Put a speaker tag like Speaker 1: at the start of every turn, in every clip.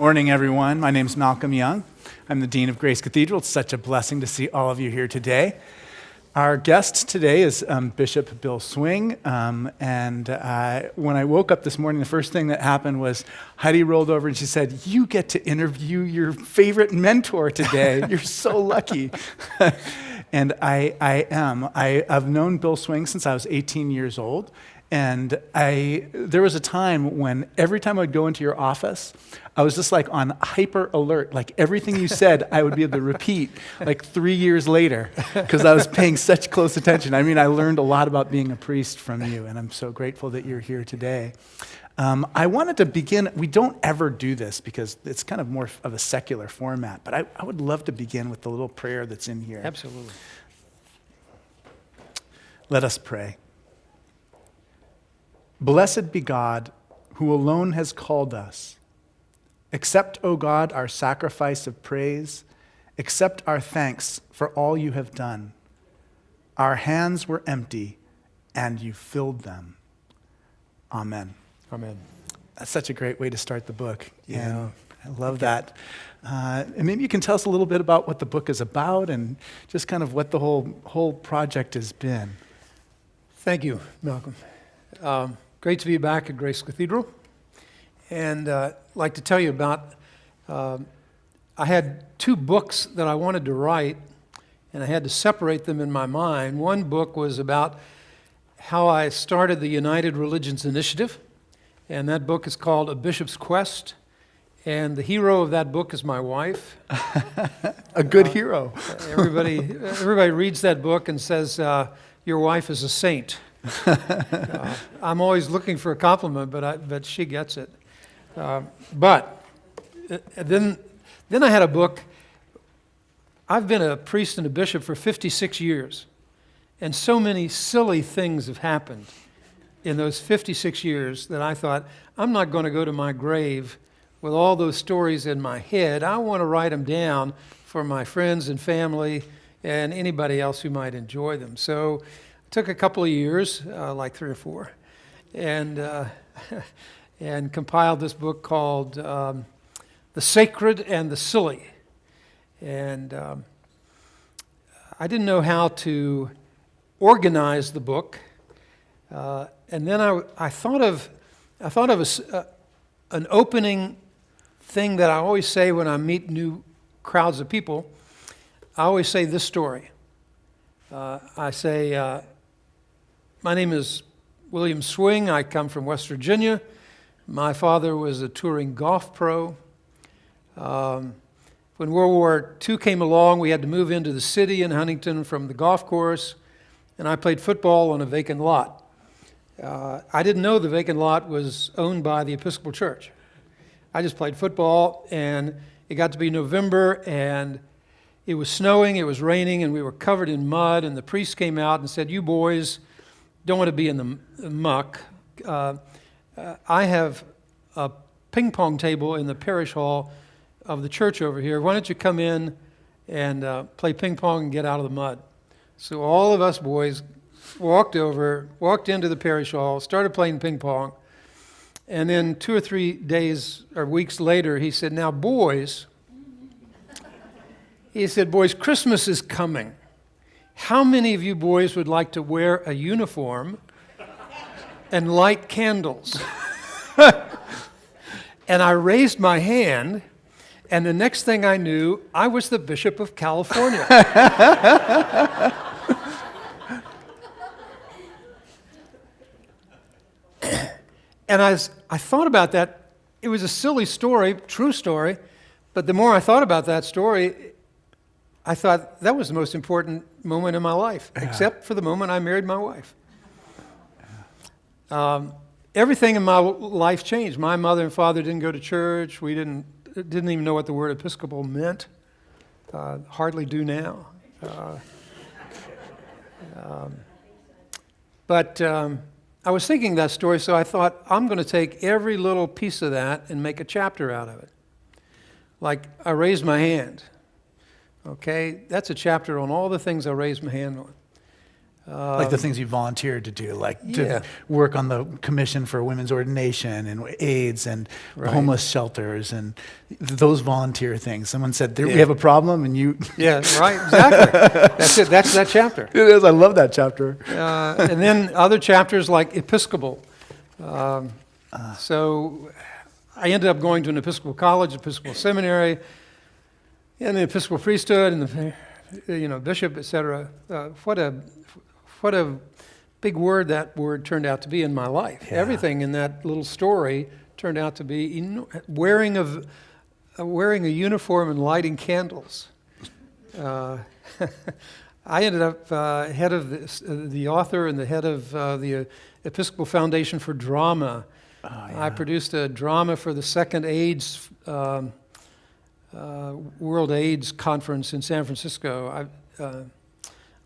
Speaker 1: Morning, everyone. My name is Malcolm Young. I'm the Dean of Grace Cathedral. It's such a blessing to see all of you here today. Our guest today is Bishop Bill Swing, and when I woke up this morning, the first thing that happened was Heidi rolled over and she said, "You get to interview your favorite mentor today. You're so lucky." And I am. I've known Bill Swing since I was 18 years old, and there was a time when every time I would go into your office, I was just like on hyper alert. Like everything you said, I would be able to repeat like 3 years later because I was paying such close attention. I mean, I learned a lot about being a priest from you, and I'm so grateful that you're here today. I wanted to begin, we don't ever do this because it's kind of more of a secular format, but I would love to begin with the little prayer that's in here.
Speaker 2: Absolutely.
Speaker 1: Let us pray. Blessed be God, who alone has called us. Accept, O God, our sacrifice of praise. Accept our thanks for all you have done. Our hands were empty, and you filled them. Amen.
Speaker 2: Amen.
Speaker 1: That's such a great way to start the book.
Speaker 2: Yeah.
Speaker 1: And I love that. And maybe you can tell us a little bit about what the book is about and just kind of what the whole project has been.
Speaker 2: Thank you, Malcolm. Great to be back at Grace Cathedral. And I'd like to tell you about, I had 2 books that I wanted to write, and I had to separate them in my mind. One book was about how I started the United Religions Initiative, and that book is called A Bishop's Quest, and the hero of that book is my wife.
Speaker 1: A good hero.
Speaker 2: Everybody reads that book and says, your wife is a saint. I'm always looking for a compliment, but she gets it. But then I had a book. I've been a priest and a bishop for 56 years, and so many silly things have happened in those 56 years that I thought, I'm not going to go to my grave with all those stories in my head. I want to write them down for my friends and family and anybody else who might enjoy them. So it took a couple of years, like 3 or 4, and compiled this book called The Sacred and the Silly. And I didn't know how to organize the book. And then I thought of an opening thing that I always say when I meet new crowds of people. I always say this story. I say, my name is William Swing. I come from West Virginia. My father was a touring golf pro. When World War II came along, we had to move into the city in Huntington from the golf course, and I played football on a vacant lot. I didn't know the vacant lot was owned by the Episcopal Church. I just played football, and it got to be November, and it was snowing, it was raining, and we were covered in mud, and the priest came out and said, "You boys don't want to be in the muck. I have a ping pong table in the parish hall of the church over here. Why don't you come in and play ping pong and get out of the mud?" So all of us boys walked into the parish hall, started playing ping pong, and then 2 or 3 days or weeks later, he said, "Now, boys," he said, "boys, Christmas is coming. How many of you boys would like to wear a uniform and light candles?" And I raised my hand, and the next thing I knew, I was the Bishop of California. And I thought about that. It was a silly story, true story, but the more I thought about that story, I thought that was the most important moment in my life, except for the moment I married my wife. Everything in my life changed. My mother and father didn't go to church. We didn't even know what the word Episcopal meant. Hardly do now. But I was thinking that story, so I thought, I'm going to take every little piece of that and make a chapter out of it. Like, I raised my hand. Okay, that's a chapter on all the things I raised my hand
Speaker 1: Like the things you volunteered to do, like
Speaker 2: Yeah.
Speaker 1: to work on the commission for women's ordination and AIDS and
Speaker 2: Right.
Speaker 1: homeless shelters and those volunteer things. Someone said, we
Speaker 2: Yeah.
Speaker 1: have a problem, and you...
Speaker 2: Yeah, right, exactly. That's it. That's that chapter.
Speaker 1: It is. I love that chapter.
Speaker 2: And then other chapters like Episcopal. So I ended up going to an Episcopal college, Episcopal seminary, and the Episcopal priesthood, and the bishop, etc. What a big word that word turned out to be in my life.
Speaker 1: Yeah.
Speaker 2: Everything in that little story turned out to be wearing a uniform and lighting candles. I ended up head of the author and the head of the Episcopal Foundation for Drama.
Speaker 1: Oh, yeah.
Speaker 2: I produced a drama for the second AIDS World AIDS Conference in San Francisco.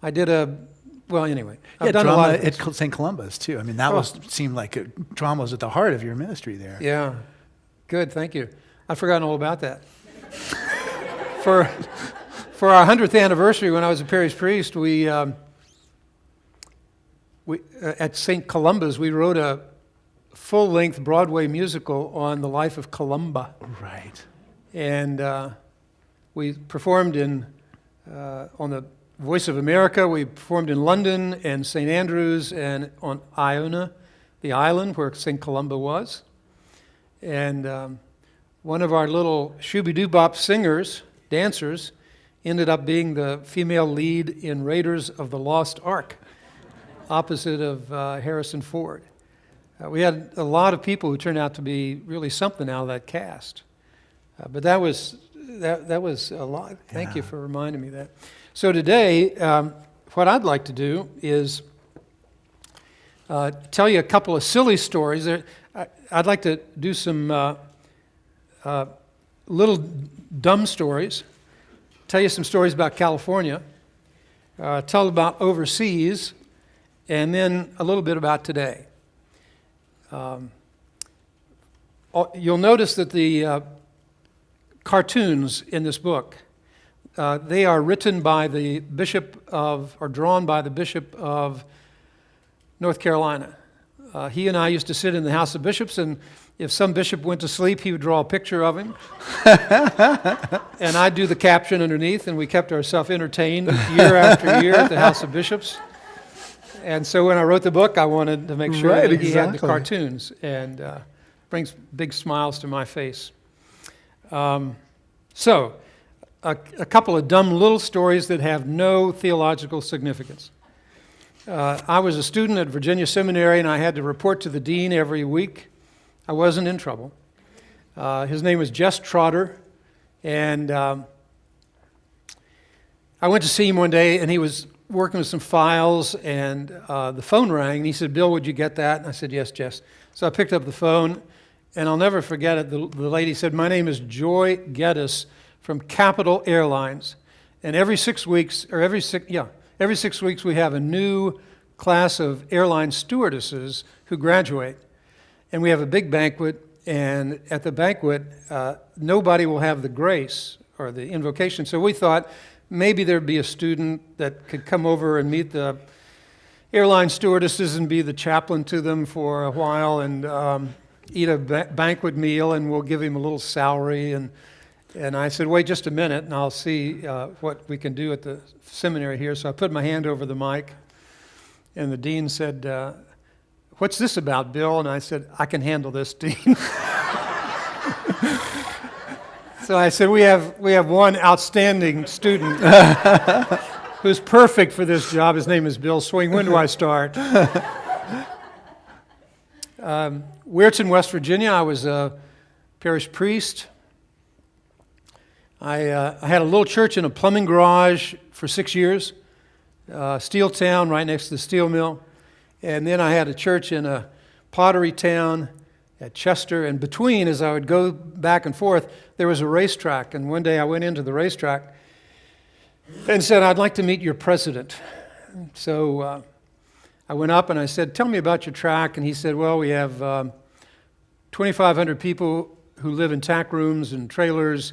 Speaker 2: I did anyway. I've done
Speaker 1: drama
Speaker 2: a lot of
Speaker 1: at St. Columba's, too. I mean, that seemed like drama was at the heart of your ministry there.
Speaker 2: Yeah, good, thank you. I'd forgotten all about that. For our 100th anniversary, when I was a parish priest, we at St. Columba's, we wrote a full-length Broadway musical on the life of Columba.
Speaker 1: Right.
Speaker 2: And we performed on the Voice of America. We performed in London and St. Andrews and on Iona, the island where St. Columba was. And one of our little shooby-doo-bop singers, dancers, ended up being the female lead in Raiders of the Lost Ark, opposite of Harrison Ford. We had a lot of people who turned out to be really something out of that cast. But that was a lot. Thank you for reminding me of that. So today, what I'd like to do is tell you a couple of silly stories. I'd like to do some little dumb stories, tell you some stories about California, tell about overseas, and then a little bit about today. You'll notice that the cartoons in this book, they are written by the drawn by the Bishop of North Carolina. He and I used to sit in the House of Bishops, and if some bishop went to sleep, he would draw a picture of him. And I'd do the caption underneath, and we kept ourselves entertained year after year at the House of Bishops. And so when I wrote the book, I wanted to make sure that he had the cartoons, and brings big smiles to my face. So, a couple of dumb little stories that have no theological significance. I was a student at Virginia Seminary, and I had to report to the dean every week. I wasn't in trouble. His name was Jess Trotter, and I went to see him one day, and he was working with some files, and the phone rang, and he said, "Bill, would you get that?" And I said, "Yes, Jess." So I picked up the phone, and I'll never forget it. The lady said, "My name is Joy Geddes from Capital Airlines, and every 6 weeks we have a new class of airline stewardesses who graduate, and we have a big banquet, and at the banquet, nobody will have the grace or the invocation. So we thought maybe there'd be a student that could come over and meet the airline stewardesses and be the chaplain to them for a while and eat a banquet meal, and we'll give him a little salary." And I said, "Wait just a minute, and I'll see what we can do at the seminary here." So I put my hand over the mic, and the dean said, "What's this about, Bill?" And I said, "I can handle this, Dean." So I said, we have one outstanding student who's perfect for this job. His name is Bill Swing. When do I start?" Weirton, West Virginia. I was a parish priest. I had a little church in a plumbing garage for 6 years, steel town right next to the steel mill. And then I had a church in a pottery town at Chester. And between, as I would go back and forth, there was a racetrack. And one day I went into the racetrack and said, "I'd like to meet your president." So I went up and I said, "Tell me about your track." And he said, "Well, we have 2,500 people who live in tack rooms and trailers.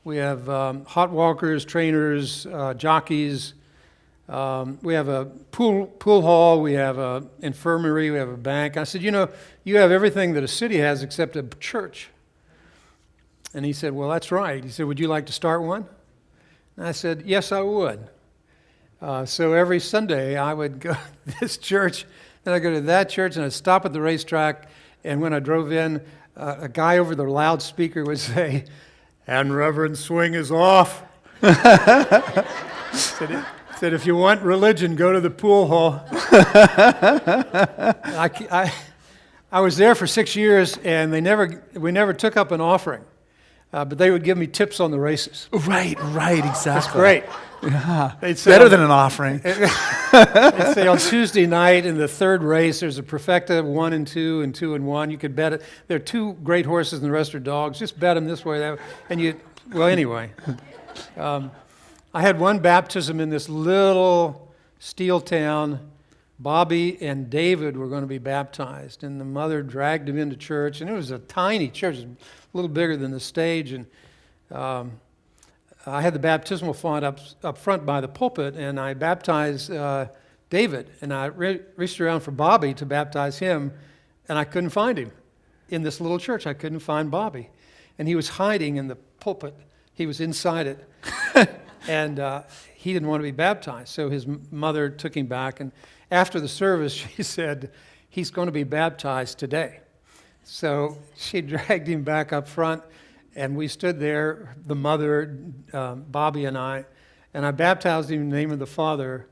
Speaker 2: We have hot walkers, trainers, jockeys, We have a pool hall, we have an infirmary, we have a bank. I said, you know, you have everything that a city has except a church. And he said, well, that's right. He said, would you like to start one? And I said, yes, I would. So every Sunday I would go to this church, then I'd go to that church, and I'd stop at the racetrack, and when I drove in, a guy over the loudspeaker would say, and Reverend Swing is off. Said, if you want religion, go to the pool hall. I was there for 6 years, and we never took up an offering. But they would give me tips on the races.
Speaker 1: Right, exactly.
Speaker 2: That's great.
Speaker 1: Yeah.
Speaker 2: Better
Speaker 1: than an offering.
Speaker 2: They'd say on Tuesday night in the third race, there's a perfecta 1 and 2 and 2 and 1. You could bet it. There are 2 great horses and the rest are dogs. Just bet them this way, that way. And well, anyway. I had one baptism in this little steel town. Bobby and David were going to be baptized, and the mother dragged him into church, and it was a tiny church, a little bigger than the stage, and I had the baptismal font up front by the pulpit, and I baptized David, and I reached around for Bobby to baptize him, and I couldn't find him. In this little church, I couldn't find Bobby, and he was hiding in the pulpit. He was inside it. And he didn't want to be baptized, so his mother took him back. And after the service, she said, he's going to be baptized today. So she dragged him back up front, and we stood there, the mother, Bobby and I baptized him in the name of the Father,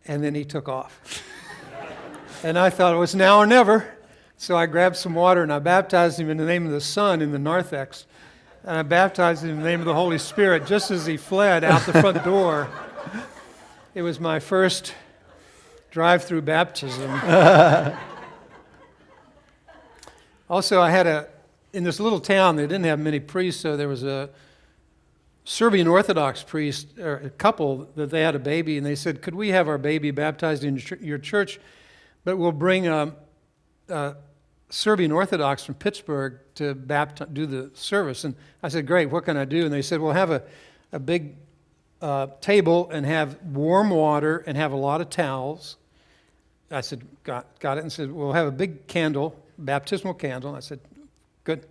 Speaker 2: and then he took off. And I thought it was now or never, so I grabbed some water, and I baptized him in the name of the Son in the narthex. And I baptized him in the name of the Holy Spirit just as he fled out the front door. It was my first drive-through baptism. Also, I had in this little town, they didn't have many priests, so there was a Serbian Orthodox priest, or a couple, that they had a baby, and they said, could we have our baby baptized in your church, but we'll bring a Serbian Orthodox from Pittsburgh to do the service. And I said, great, what can I do? And they said, well, have a big table and have warm water and have a lot of towels. I said, got it. And said, we'll have a big candle, baptismal candle. I said, good.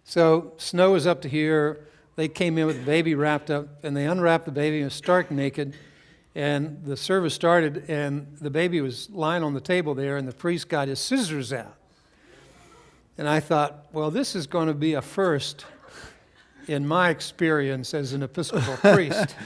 Speaker 2: So snow was up to here. They came in with the baby wrapped up, and they unwrapped the baby and was stark naked. And the service started, and the baby was lying on the table there, and the priest got his scissors out. And I thought, well, this is going to be a first in my experience as an Episcopal priest.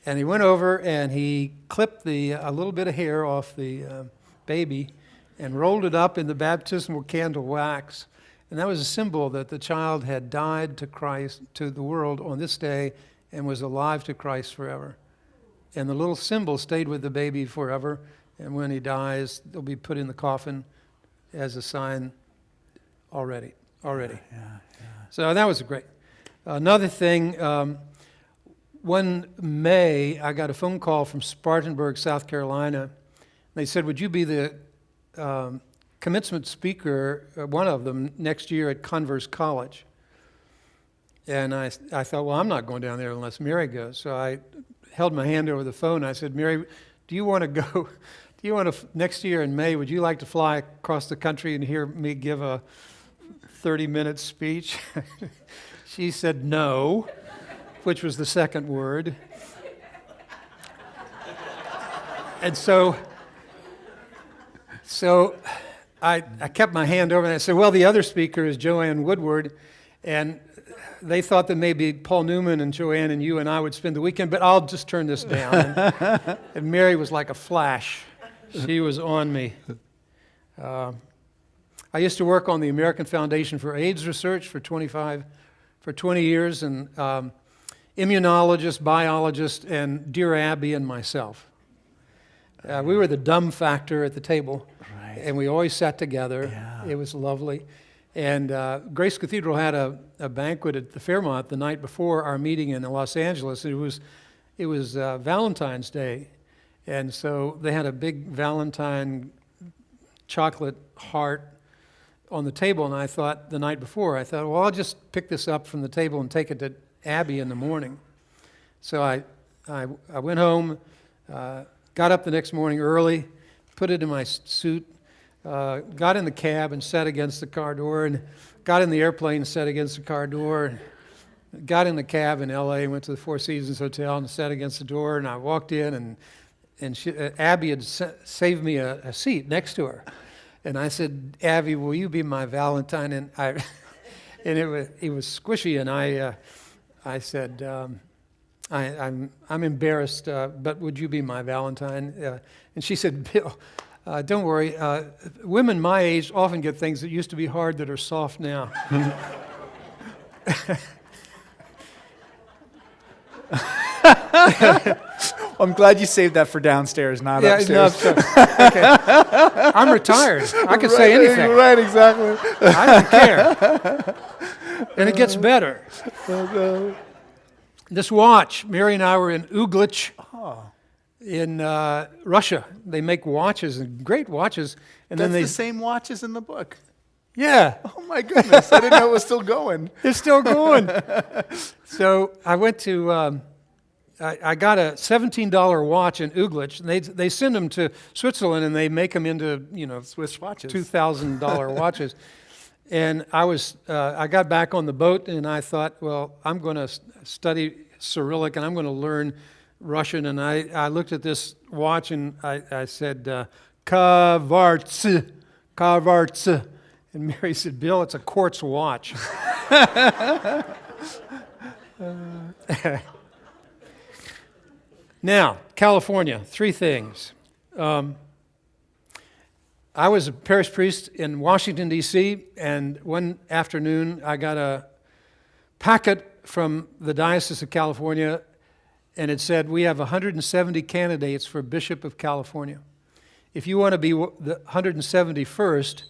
Speaker 2: And he went over and he clipped a little bit of hair off the baby and rolled it up in the baptismal candle wax. And that was a symbol that the child had died to Christ, to the world on this day, and was alive to Christ forever. And the little symbol stayed with the baby forever. And when he dies, they'll be put in the coffin as a sign already. Yeah. So that was great. Another thing, one May, I got a phone call from Spartanburg, South Carolina. They said, would you be the commencement speaker, one of them, next year at Converse College? And I thought, well, I'm not going down there unless Mary goes. So I held my hand over the phone. I said, Mary, do you want to go? Do you want to, next year in May, would you like to fly across the country and hear me give a 30-minute speech? She said no, which was the second word. And so I kept my hand over, and I said, well, the other speaker is Joanne Woodward, and they thought that maybe Paul Newman and Joanne and you and I would spend the weekend, but I'll just turn this down. And Mary was like a flash. She was on me. I used to work on the American Foundation for AIDS Research for 20 years, and immunologist, biologist, and dear Abby and myself. We were the dumb factor at the table, right. And we always sat together. Yeah. It was lovely. And Grace Cathedral had a banquet at the Fairmont the night before our meeting in Los Angeles. It was Valentine's Day, and so they had a big Valentine chocolate heart on the table, and I thought the night before, well, I'll just pick this up from the table and take it to Abby in the morning. So I went home, got up the next morning early, put it in my suit, got in the cab and sat against the car door, and got in the airplane and sat against the car door, and got in the cab in L.A., went to the Four Seasons Hotel and sat against the door, and I walked in, and Abby had saved me a seat next to her. And I said, Abby, will you be my Valentine? And it was squishy, and I said, I'm embarrassed, but would you be my Valentine? And she said, Bill, don't worry. Women my age often get things that used to be hard that are soft now.
Speaker 1: I'm glad you saved that for downstairs, not upstairs.
Speaker 2: No, upstairs. Okay. I'm retired. I can say anything.
Speaker 1: Right, exactly.
Speaker 2: I don't care. And it gets better. This watch, Mary and I were in Uglitch in Russia. They make watches, and great watches. And
Speaker 1: That's
Speaker 2: then
Speaker 1: the same watch as in the book.
Speaker 2: Yeah.
Speaker 1: Oh my goodness, I didn't know it was still going.
Speaker 2: It's still going. So I went to, I got a $17 watch in Uglitch, and they send them to Switzerland, and they make them into,
Speaker 1: Swiss watches.
Speaker 2: $2,000 watches. And I got back on the boat, and I thought, well, I'm going to study Cyrillic, and I'm going to learn Russian. And I looked at this watch, and I said, Kavarts, Kavarts. And Mary said, Bill, it's a quartz watch. Now, California, three things. I was a parish priest in Washington, D.C., and one afternoon I got a packet from the Diocese of California, and it said, we have 170 candidates for Bishop of California. If you want to be the 171st,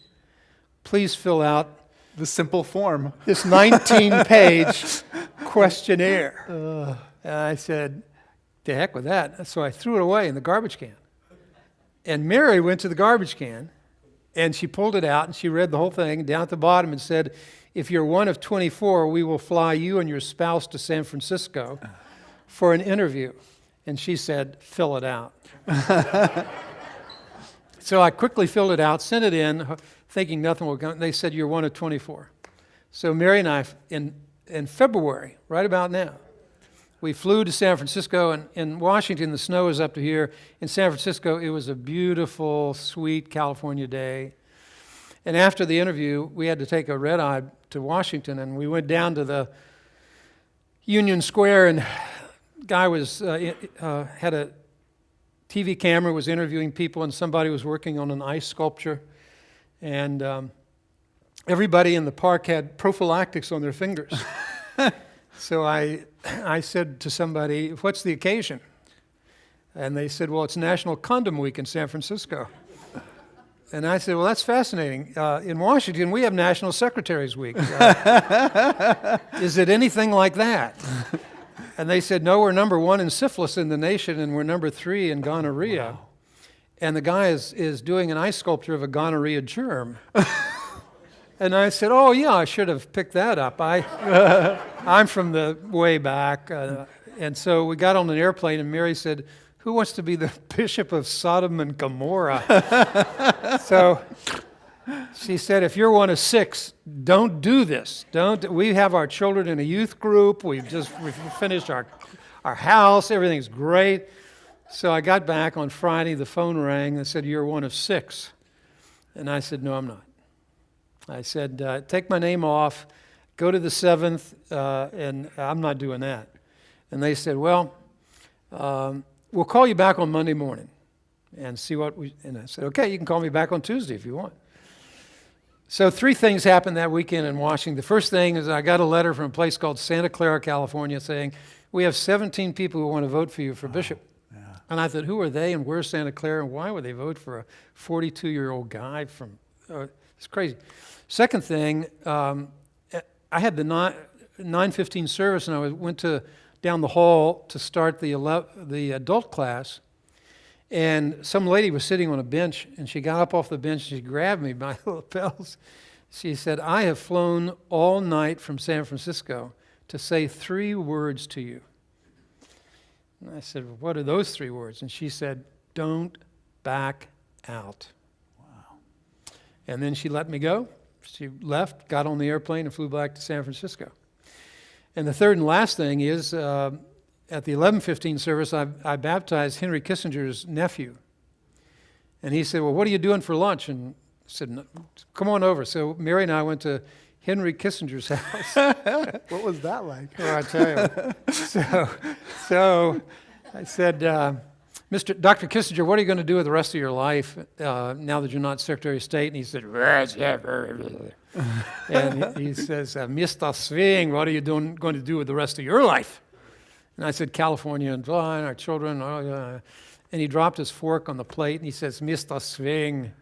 Speaker 2: please fill out
Speaker 1: the simple form.
Speaker 2: This 19-page questionnaire. And I said, the heck with that. So I threw it away in the garbage can. And Mary went to the garbage can, and she pulled it out, and she read the whole thing down at the bottom and said, if you're one of 24, we will fly you and your spouse to San Francisco for an interview. And she said, fill it out. So I quickly filled it out, sent it in, thinking nothing would come. They said, you're one of 24. So Mary and I, in February, right about now, we flew to San Francisco. And in Washington, the snow is up to here. In San Francisco, it was a beautiful, sweet California day. And after the interview, we had to take a red-eye to Washington, and we went down to the Union Square, and guy was had a TV camera, was interviewing people, and somebody was working on an ice sculpture. And everybody in the park had prophylactics on their fingers. So I said to somebody, what's the occasion? And they said, well, it's National Condom Week in San Francisco. And I said, well, that's fascinating. In Washington, we have National Secretaries Week. Is it anything like that? And they said, no, we're number 1 in syphilis in the nation, and we're number 3 in gonorrhea. Wow. And the guy is doing an ice sculpture of a gonorrhea germ. And I said, oh, yeah, I should have picked that up. I'm from the way back. And so we got on an airplane, and Mary said, who wants to be the Bishop of Sodom and Gomorrah? So she said, if you're one of 6, don't do this. We have our children in a youth group. We've finished our house. Everything's great. So I got back on Friday. The phone rang. They said, you're one of 6. And I said, no, I'm not. I said, take my name off, go to the 7th, and I'm not doing that. And they said, well, we'll call you back on Monday morning and see what and I said, okay, you can call me back on Tuesday if you want. So 3 things happened that weekend in Washington. The first thing is I got a letter from a place called Santa Clara, California, saying, we have 17 people who want to vote for you for bishop. Yeah. And I thought, who are they, and where's Santa Clara, and why would they vote for a 42-year-old guy from, it's crazy. Second thing, I had the 9:15 service, and I went down the hall to start the adult class, and some lady was sitting on a bench, and she got up off the bench, and she grabbed me by the lapels. She said, I have flown all night from San Francisco to say 3 words to you. And I said, well, what are those 3 words? And she said, don't back out. Wow. And then she let me go. She left, got on the airplane, and flew back to San Francisco. And the third and last thing is, at the 11:15 service, I baptized Henry Kissinger's nephew. And he said, well, what are you doing for lunch? And I said, no, come on over. So Mary and I went to Henry Kissinger's house.
Speaker 1: What was that like?
Speaker 2: Oh, I tell you. So I said, Dr. Kissinger, what are you going to do with the rest of your life now that you're not Secretary of State? And he said, and he says, Mr. Swing, what are you going to do with the rest of your life? And I said, California and our children. And he dropped his fork on the plate and he says, Mr. Swing.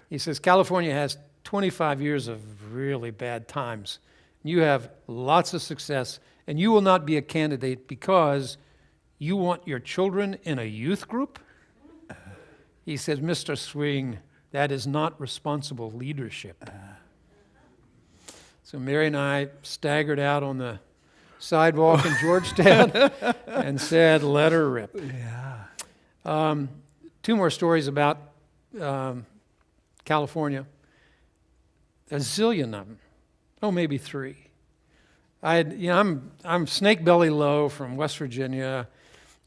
Speaker 2: He says, California has 25 years of really bad times. You have lots of success, and you will not be a candidate because you want your children in a youth group? He says, Mr. Swing, that is not responsible leadership. So Mary and I staggered out on the sidewalk in Georgetown and said, let her rip.
Speaker 1: Yeah.
Speaker 2: Two more stories about California. A zillion of them. Oh, maybe three. I'm snake belly low from West Virginia,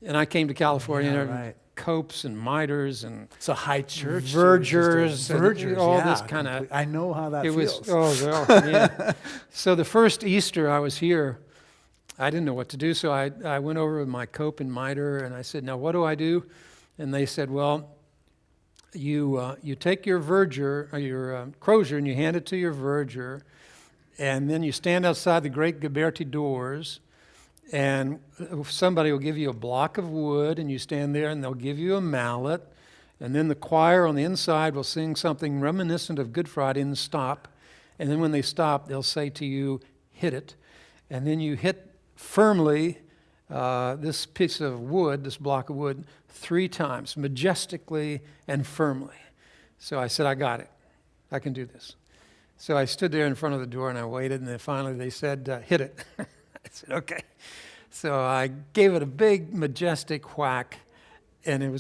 Speaker 2: and I came to California.
Speaker 1: Yeah,
Speaker 2: and
Speaker 1: right.
Speaker 2: Copes and miters and
Speaker 1: So high church.
Speaker 2: vergers, and all
Speaker 1: yeah,
Speaker 2: this kind of.
Speaker 1: I know how that
Speaker 2: It
Speaker 1: feels.
Speaker 2: was yeah. So the first Easter I was here, I didn't know what to do, so I went over with my cope and miter, and I said, now what do I do? And they said, well, you take your verger, or your crozier, and you hand it to your verger, and then you stand outside the Great Ghiberti doors, and somebody will give you a block of wood, and you stand there, and they'll give you a mallet, and then the choir on the inside will sing something reminiscent of Good Friday and stop, and then when they stop, they'll say to you, hit it, and then you hit firmly this piece of wood, this block of wood, 3 times, majestically and firmly. So I said, I got it. I can do this. So I stood there in front of the door and I waited, and then finally they said, hit it. I said, okay. So I gave it a big, majestic whack, and it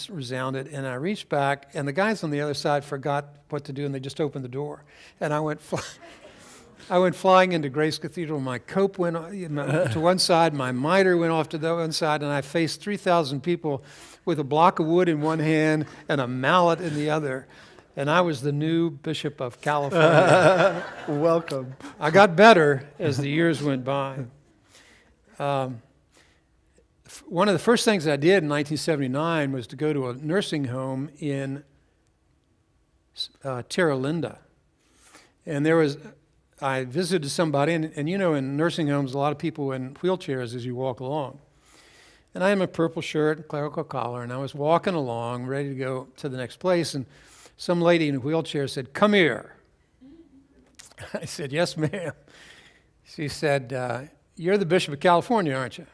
Speaker 2: resounded. And I reached back, and the guys on the other side forgot what to do, and they just opened the door. And I went flying into Grace Cathedral. My cope went to one side, my miter went off to the other side, and I faced 3,000 people with a block of wood in one hand and a mallet in the other. And I was the new Bishop of California.
Speaker 1: Welcome.
Speaker 2: I got better as the years went by. One of the first things I did in 1979 was to go to a nursing home in Terra Linda. And I visited somebody, and you know, in nursing homes, a lot of people in wheelchairs as you walk along. And I had my purple shirt and clerical collar, and I was walking along, ready to go to the next place, and some lady in a wheelchair said, come here. I said, yes, ma'am. She said, you're the Bishop of California, aren't you?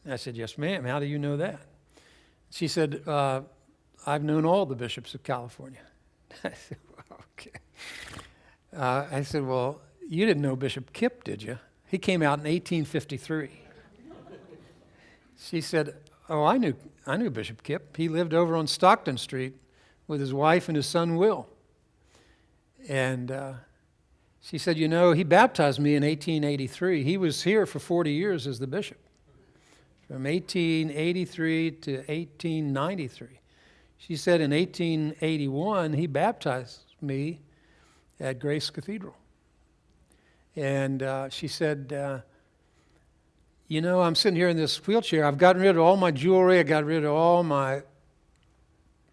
Speaker 2: I said, yes, ma'am. How do you know that? She said, I've known all the bishops of California. I said, well, okay. I said, well, you didn't know Bishop Kipp, did you? He came out in 1853. She said, oh, I knew Bishop Kipp. He lived over on Stockton Street with his wife and his son, Will. And she said, you know, he baptized me in 1883. He was here for 40 years as the bishop, from 1883 to 1893. She said in 1881, he baptized me at Grace Cathedral. And she said, you know, I'm sitting here in this wheelchair. I've gotten rid of all my jewelry. I got rid of all my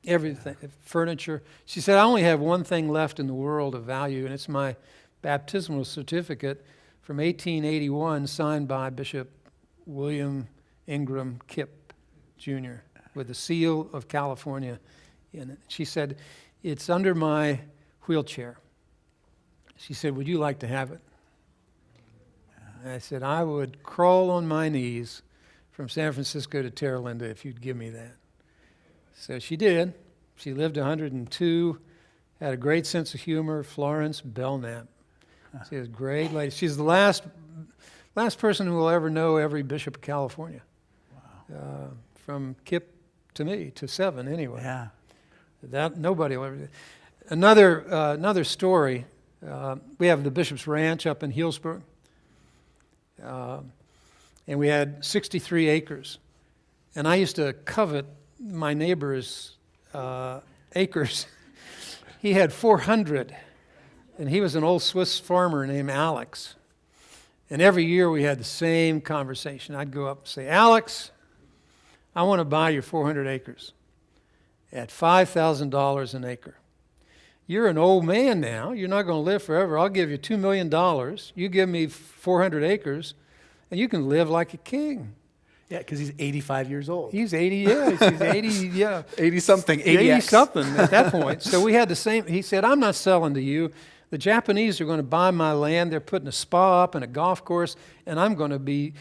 Speaker 2: everything, furniture. She said, I only have one thing left in the world of value, and it's my baptismal certificate from 1881 signed by Bishop William Ingram Kipp, Jr., with the seal of California in it. She said, it's under my wheelchair. She said, would you like to have it? I said, I would crawl on my knees from San Francisco to Terra Linda if you'd give me that. So she did. She lived 102, had a great sense of humor. Florence Belknap. She was a great lady. She's the last person who will ever know every bishop of California. Wow. From Kipp to me, to 7 anyway.
Speaker 1: Yeah.
Speaker 2: That nobody will ever. Another story. We have the Bishop's Ranch up in Healdsburg, and we had 63 acres. And I used to covet my neighbor's acres. He had 400, and he was an old Swiss farmer named Alex. And every year we had the same conversation. I'd go up and say, Alex, I want to buy your 400 acres at $5,000 an acre. You're an old man now. You're not going to live forever. I'll give you $2 million. You give me 400 acres, and you can live like a king.
Speaker 1: Yeah, because he's 85 years old.
Speaker 2: He's 80, yeah. He's 80, yeah.
Speaker 1: 80-something,
Speaker 2: 80-something at that point. So we had the same. He said, I'm not selling to you. The Japanese are going to buy my land. They're putting a spa up and a golf course, and I'm going to be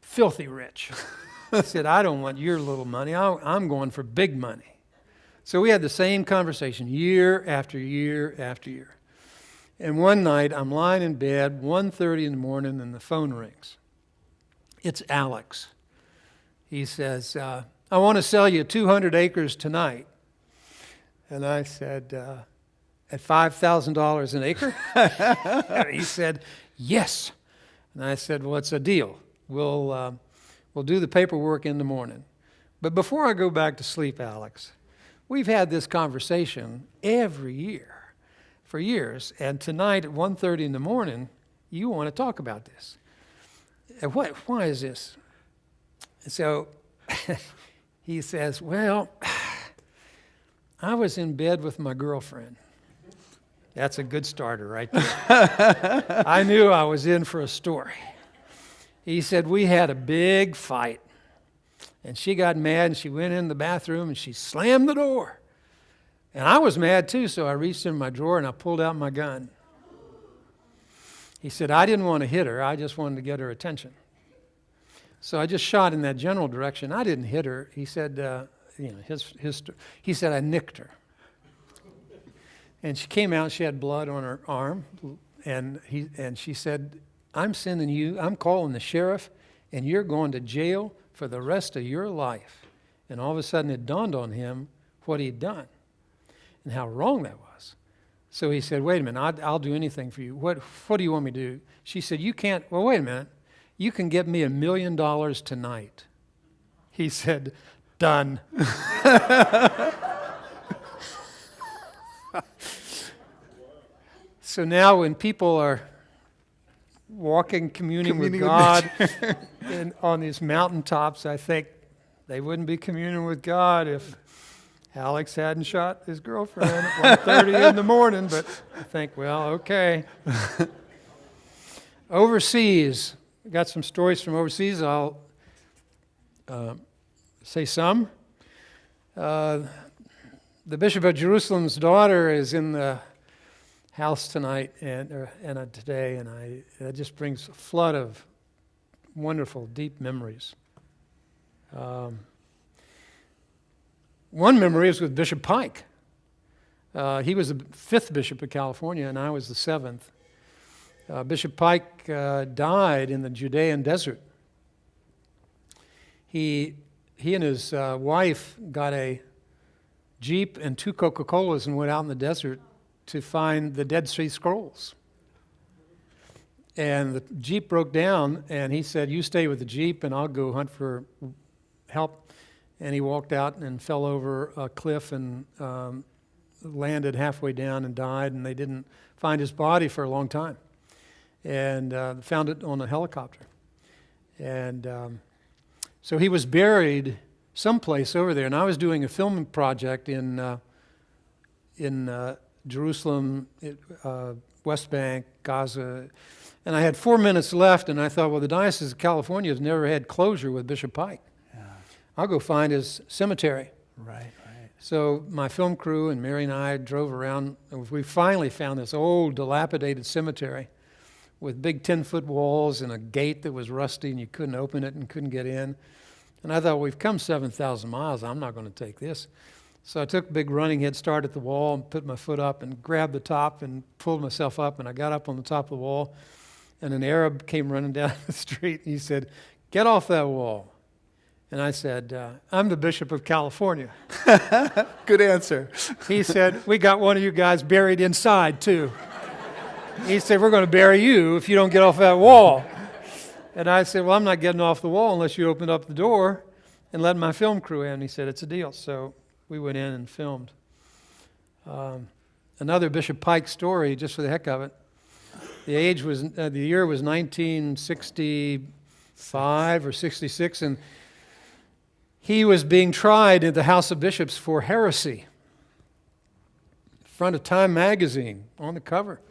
Speaker 2: filthy rich. He said, I don't want your little money. I'm going for big money. So we had the same conversation year after year after year. And one night, I'm lying in bed, 1:30 in the morning, and the phone rings. It's Alex. He says, I want to sell you 200 acres tonight. And I said, at $5,000 an acre? And he said, yes. And I said, well, it's a deal. We'll do the paperwork in the morning. But before I go back to sleep, Alex, we've had this conversation every year for years. And tonight at 1:30 in the morning, you want to talk about this. Why is this? So he says, well, I was in bed with my girlfriend. That's a good starter right there. I knew I was in for a story. He said, we had a big fight. And she got mad and she went in the bathroom and she slammed the door. And I was mad too, so I reached in my drawer and I pulled out my gun. He said, I didn't want to hit her. I just wanted to get her attention. So I just shot in that general direction. I didn't hit her. He said, he said, I nicked her. And she came out, she had blood on her arm. And she said, I'm sending you, I'm calling the sheriff, and you're going to jail for the rest of your life. And all of a sudden it dawned on him what he'd done and how wrong that was. So he said, wait a minute, I'll do anything for you. What do you want me to do? She said, you can't, well, wait a minute. You can get me $1 million tonight. He said, done. So now when people are walking, communing with God on these mountaintops, I think they wouldn't be communing with God if Alex hadn't shot his girlfriend at 1:30 in the morning, but I think, well, okay. Overseas, I got some stories from overseas. I'll say some. The Bishop of Jerusalem's daughter is in the house tonight and today, and it just brings a flood of wonderful, deep memories. One memory is with Bishop Pike. He was the 5th bishop of California, and I was the 7th. Bishop Pike died in the Judean desert. He and his wife got a Jeep and 2 Coca-Colas and went out in the desert to find the Dead Sea Scrolls. And the Jeep broke down, and he said, you stay with the Jeep, and I'll go hunt for help. And he walked out and fell over a cliff and landed halfway down and died, and they didn't find his body for a long time. And found it on a helicopter. And so he was buried someplace over there, and I was doing a filming project in Jerusalem, West Bank, Gaza, and I had 4 minutes left, and I thought, well, the Diocese of California has never had closure with Bishop Pike. Yeah. I'll go find his cemetery.
Speaker 1: Right.
Speaker 2: So my film crew and Mary and I drove around, and we finally found this old, dilapidated cemetery with big 10-foot walls and a gate that was rusty, and you couldn't open it and couldn't get in. And I thought, we've come 7,000 miles. I'm not going to take this. So I took a big running head start at the wall and put my foot up and grabbed the top and pulled myself up, and I got up on the top of the wall, and an Arab came running down the street, and he said, get off that wall. And I said, I'm the Bishop of California.
Speaker 1: Good answer.
Speaker 2: He said, we got one of you guys buried inside, too. He said, we're going to bury you if you don't get off that wall. And I said, well, I'm not getting off the wall unless you open up the door and let my film crew in. He said, it's a deal. So we went in and filmed. Another Bishop Pike story, just for the heck of it. The year was 1965 or 66, and he was being tried in the House of Bishops for heresy. Front of Time magazine, on the cover.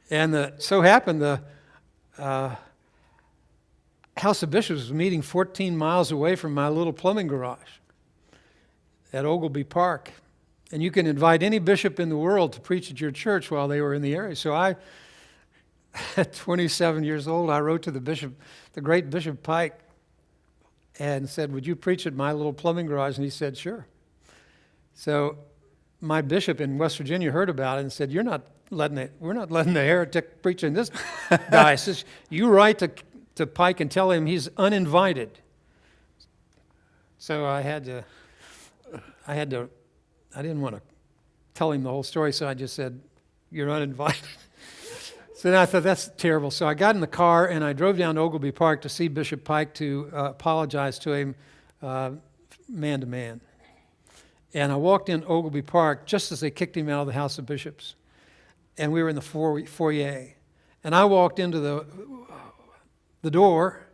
Speaker 2: And so happened the House of Bishops was meeting 14 miles away from my little plumbing garage at Ogleby Park. And you can invite any bishop in the world to preach at your church while they were in the area. So I, at 27 years old, I wrote to the bishop, the great Bishop Pike, and said, would you preach at my little plumbing garage? And he said, sure. So my bishop in West Virginia heard about it and said, we're not letting the heretic preach in this diocese. You write to Pike and tell him he's uninvited. So I didn't want to tell him the whole story, so I just said, you're uninvited. So then I thought, that's terrible. So I got in the car and I drove down to Ogleby Park to see Bishop Pike to apologize to him man to man. And I walked in Ogleby Park just as they kicked him out of the House of Bishops. And we were in the foyer. And I walked into the door,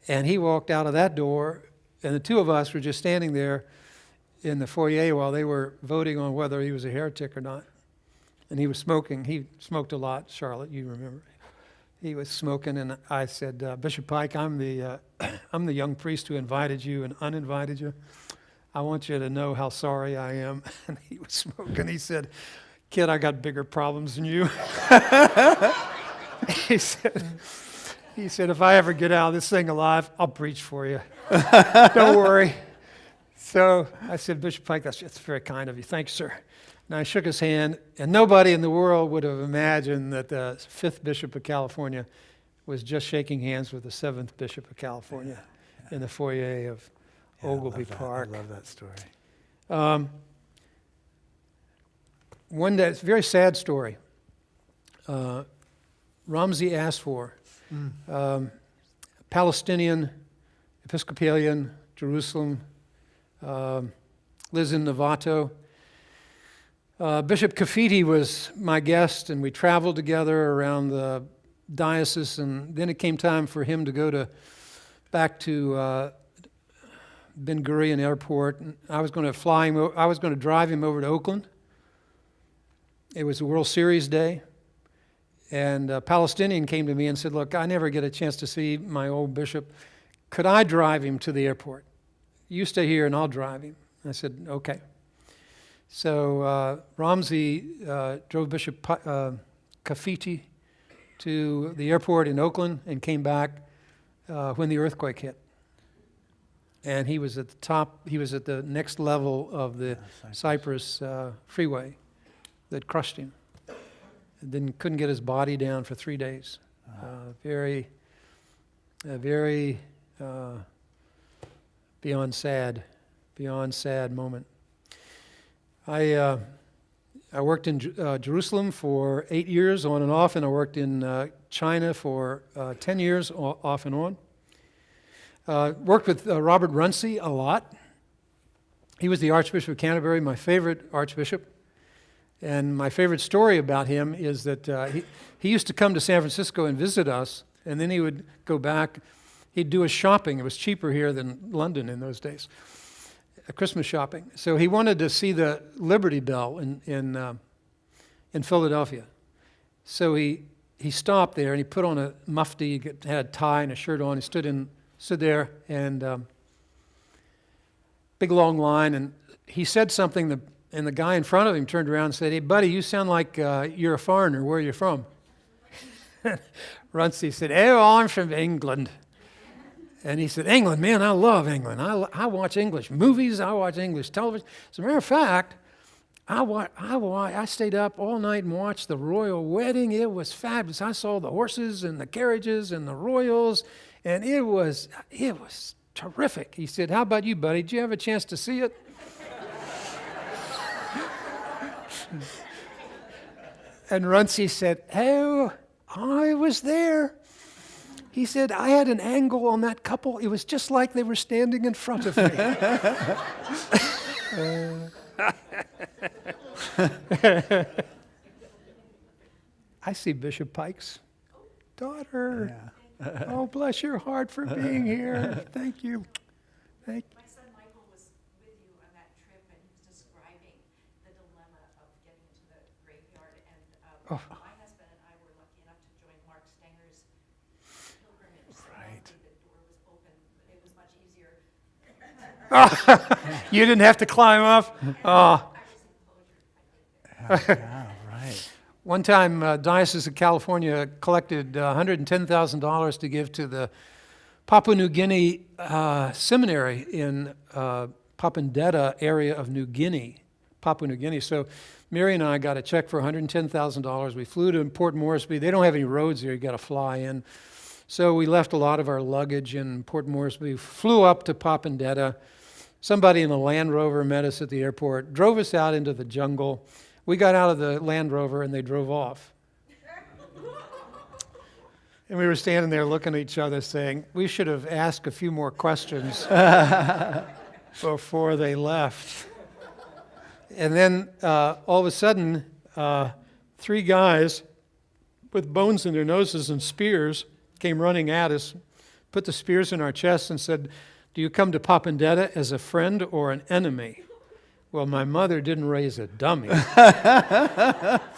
Speaker 2: and he walked out of that door, and the two of us were just standing there in the foyer while they were voting on whether he was a heretic or not. And he was smoking. He smoked a lot, Charlotte, you remember. He was smoking, and I said, Bishop Pike, I'm the young priest who invited you and uninvited you. I want you to know how sorry I am. And he was smoking. He said, kid, I got bigger problems than you. He said, if I ever get out of this thing alive, I'll preach for you. Don't worry. So I said, Bishop Pike, that's very kind of you. Thanks, sir. And I shook his hand, and nobody in the world would have imagined that the 5th Bishop of California was just shaking hands with the 7th Bishop of California in the foyer of Ogleby Park.
Speaker 1: I love that story.
Speaker 2: One day, it's a very sad story. Ramzi Asfour, Palestinian, Episcopalian, Jerusalem, lives in Novato. Bishop Kafiti was my guest, and we traveled together around the diocese, and then it came time for him to go back to Ben Gurion Airport. And I was going to drive him over to Oakland. It was a World Series day, and a Palestinian came to me and said, look, I never get a chance to see my old bishop. Could I drive him to the airport? You stay here and I'll drive him. I said, okay. So Ramzi drove Bishop Kafiti to the airport in Oakland and came back when the earthquake hit. And he was at the top, he was at the next level of the Cypress freeway that crushed him. And then couldn't get his body down for 3 days. Very beyond sad moment. I worked in Jerusalem for 8 years on and off, and I worked in China for 10 years off and on. Worked with Robert Runcie a lot. He was the Archbishop of Canterbury, my favorite archbishop. And my favorite story about him is that he used to come to San Francisco and visit us, and then he would go back. He'd do his shopping. It was cheaper here than London in those days, Christmas shopping. So he wanted to see the Liberty Bell in Philadelphia. So he stopped there, and he put on a mufti, he had a tie and a shirt on. He stood there, and big long line, and he said something, and the guy in front of him turned around and said, hey, buddy, you sound like you're a foreigner. Where are you from? Runcie said, oh, I'm from England. And he said, England, man, I love England. I watch English movies. I watch English television. As a matter of fact, I stayed up all night and watched the royal wedding. It was fabulous. I saw the horses and the carriages and the royals, and it was terrific. He said, how about you, buddy? Did you have a chance to see it? And Runcie said, oh, I was there. He said, I had an angle on that couple. It was just like they were standing in front of me. I see Bishop Pike's daughter.
Speaker 1: Yeah.
Speaker 2: Oh, bless your heart for being here. Thank you. Thank
Speaker 3: My son Michael was with you on that trip, and he was describing the dilemma of getting into the graveyard. And my husband and I were lucky enough to join Mark Stenger's pilgrimage. So
Speaker 1: Right.
Speaker 3: luckily the door was open. It was much easier.
Speaker 2: You didn't have to climb up. Oh.
Speaker 3: I was enclosure, I think.
Speaker 1: Yeah, right.
Speaker 2: One time, Diocese of California collected $110,000 to give to the Papua New Guinea seminary in Papandetta area of New Guinea, Papua New Guinea. So Mary and I got a check for $110,000. We flew to Port Moresby. They don't have any roads there. You got to fly in. So we left a lot of our luggage in Port Moresby, flew up to Papandetta. Somebody in a Land Rover met us at the airport, drove us out into the jungle. We got out of the Land Rover and they drove off. And we were standing there looking at each other saying, we should have asked a few more questions before they left. And then all of a sudden, 3 guys with bones in their noses and spears came running at us, put the spears in our chests and said, do you come to Papandetta as a friend or an enemy? Well, my mother didn't raise a dummy.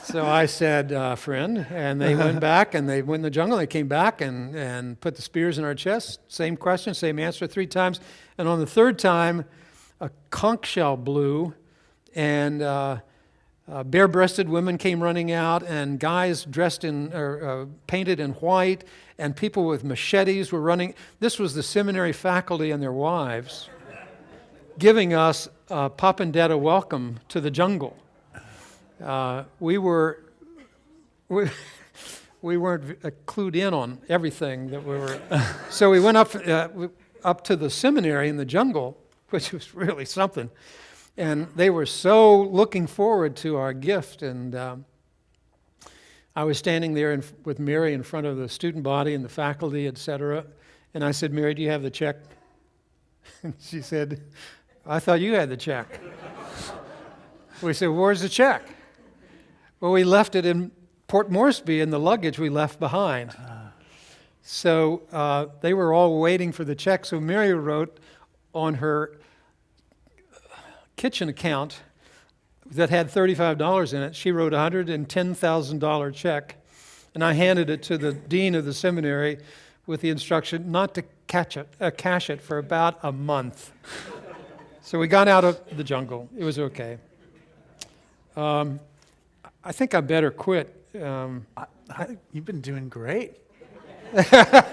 Speaker 2: So I said, friend. And they went back and they went in the jungle. They came back and put the spears in our chests. Same question, same answer 3 times. And on the 3rd time, a conch shell blew and bare-breasted women came running out and guys dressed in, painted in white, and people with machetes were running. This was the seminary faculty and their wives giving us a Papandetta welcome to the jungle. We weren't clued in on everything that we were. So we went up to the seminary in the jungle, which was really something. And they were so looking forward to our gift. And I was standing there with Mary in front of the student body and the faculty, etc. And I said, Mary, do you have the check? And she said, I thought you had the check. We said, where's the check? Well, we left it in Port Moresby in the luggage we left behind. So they were all waiting for the check. So Mary wrote on her kitchen account that had $35 in it, she wrote a $110,000 check, and I handed it to the dean of the seminary with the instruction not to cash it for about a month. So we got out of the jungle. It was okay. I think I better quit.
Speaker 1: You've been doing great.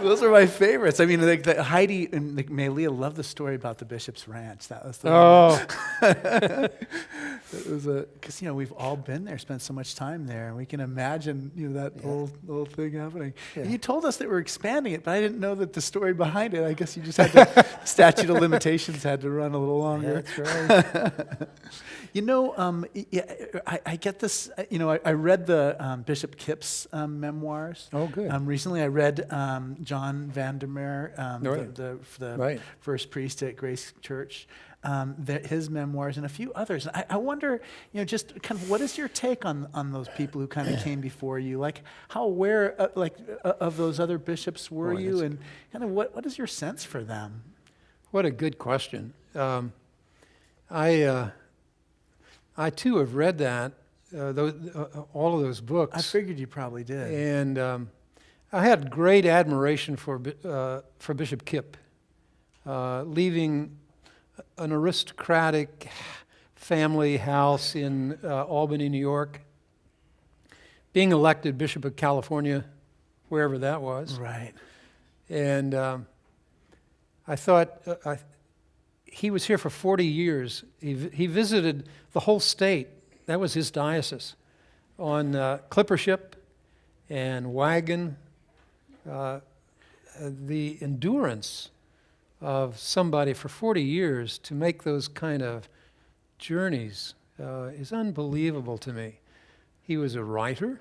Speaker 1: Those are my favorites. I mean, like Heidi and Malia love the story about the Bishop's Ranch. That was the one. It was because we've all been there, spent so much time there, and we can imagine that whole thing happening.
Speaker 2: Yeah.
Speaker 1: And you told us that we're expanding it, but I didn't know that the story behind it. I guess you just had to statute of limitations had to run a little longer.
Speaker 2: That's right.
Speaker 1: I get this. I read the Bishop Kipp's memoirs.
Speaker 2: Oh, good.
Speaker 1: Recently, I read John Vandermeer,
Speaker 2: Right.
Speaker 1: the
Speaker 2: Right.
Speaker 1: first priest at Grace Church, his memoirs and a few others. I wonder, just kind of what is your take on those people who kind of came before you? Like, how aware of those other bishops were
Speaker 2: Boy,
Speaker 1: you, and kind of what is your sense for them?
Speaker 2: What a good question. I too have read that, all of those books.
Speaker 1: I figured you probably did.
Speaker 2: And I had great admiration for Bishop Kipp, leaving an aristocratic family house in Albany, New York, being elected Bishop of California, wherever that was.
Speaker 1: Right.
Speaker 2: And I thought he was here for 40 years. He visited the whole state. That was his diocese, on clipper ship and wagon. The endurance of somebody for 40 years to make those kind of journeys is unbelievable to me. He was a writer,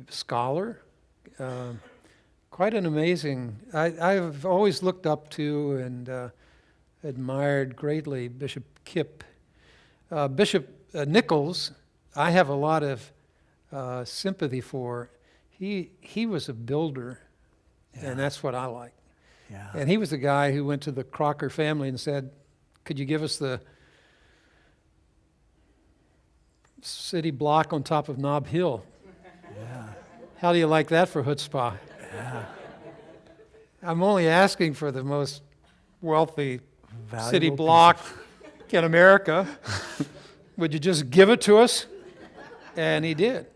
Speaker 2: scholar, quite an amazing. I've always looked up to and admired greatly Bishop Kipp. Bishop Nichols, I have a lot of sympathy for. He was a builder, and that's what I like.
Speaker 1: Yeah.
Speaker 2: And he was the guy who went to the Crocker family and said, "Could you give us the city block on top of Nob Hill?"
Speaker 1: Yeah.
Speaker 2: How do you like that for chutzpah?
Speaker 1: Yeah.
Speaker 2: I'm only asking for the most wealthy
Speaker 1: Valuable
Speaker 2: city
Speaker 1: piece
Speaker 2: block in America. Would you just give it to us? And he did.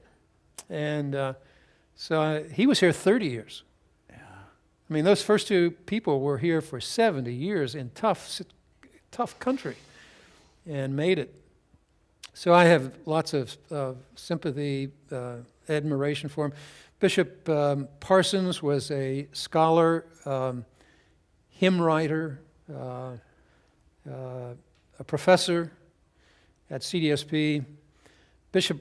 Speaker 2: And so he was here 30 years.
Speaker 1: Yeah.
Speaker 2: I mean, those first two people were here for 70 years in tough country and made it. So I have lots of sympathy, admiration for him. Bishop Parsons was a scholar, hymn writer, a professor at CDSP. Bishop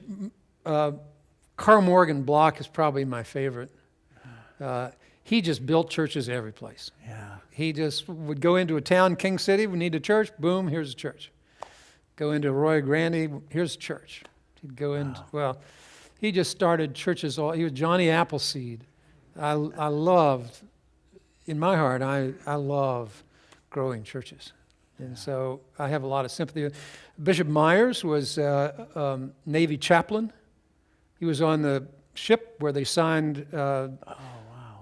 Speaker 2: Carl Morgan Block is probably my favorite. He just built churches every place.
Speaker 1: Yeah.
Speaker 2: He just would go into a town, King City, we need a church, boom, here's a church. Go into Arroyo Grande, here's a church. He'd go in, well, he just started churches. He was Johnny Appleseed. I loved, in my heart, I love growing churches. And so I have a lot of sympathy. Bishop Myers was Navy chaplain. He was on the ship where they signed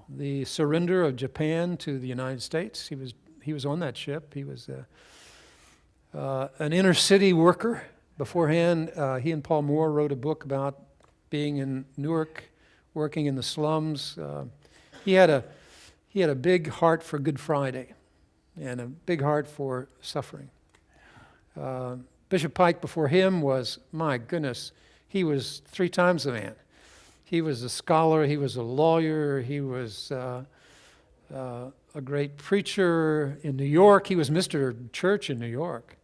Speaker 2: the surrender of Japan to the United States. He was on that ship. He was an inner city worker. Beforehand, he and Paul Moore wrote a book about being in Newark, working in the slums. He had a big heart for Good Friday and a big heart for suffering. Bishop Pike before him was, my goodness, he was 3 times the man. He was a scholar, he was a lawyer, he was a great preacher in New York. He was Mr. Church in New York.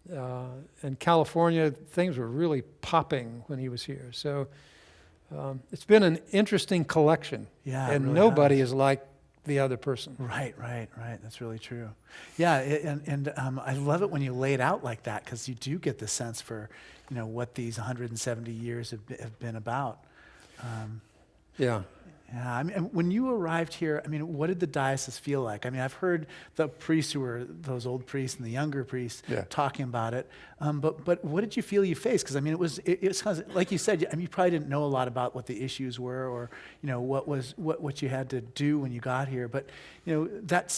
Speaker 2: In California, things were really popping when he was here. So it's been an interesting collection.
Speaker 1: Yeah, it
Speaker 2: and
Speaker 1: really
Speaker 2: nobody
Speaker 1: has.
Speaker 2: is like the other person.
Speaker 1: Right. That's really true. Yeah, and I love it when you lay it out like that, because you do get the sense for, what these 170 years have been about.
Speaker 2: Yeah.
Speaker 1: Yeah, I mean, and when you arrived here, what did the diocese feel like? I've heard the priests who were those old priests and the younger priests talking about it. But what did you feel you faced? Because it was like you said. You probably didn't know a lot about what the issues were, or what you had to do when you got here. But that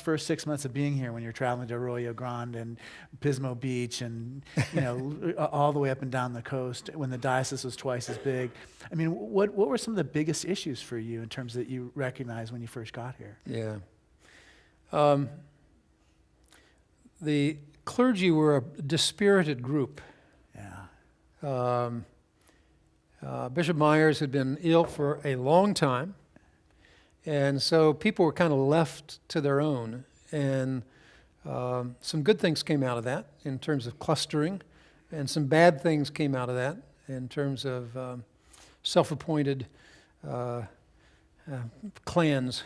Speaker 1: first 6 months of being here, when you're traveling to Arroyo Grande and Pismo Beach, and all the way up and down the coast, when the diocese was twice as big. What were some of the biggest issues for you in terms that you recognized when you first got here?
Speaker 2: Yeah. The clergy were a dispirited group.
Speaker 1: Yeah.
Speaker 2: Bishop Myers had been ill for a long time, and so people were kind of left to their own. And some good things came out of that in terms of clustering, and some bad things came out of that in terms of self-appointed clans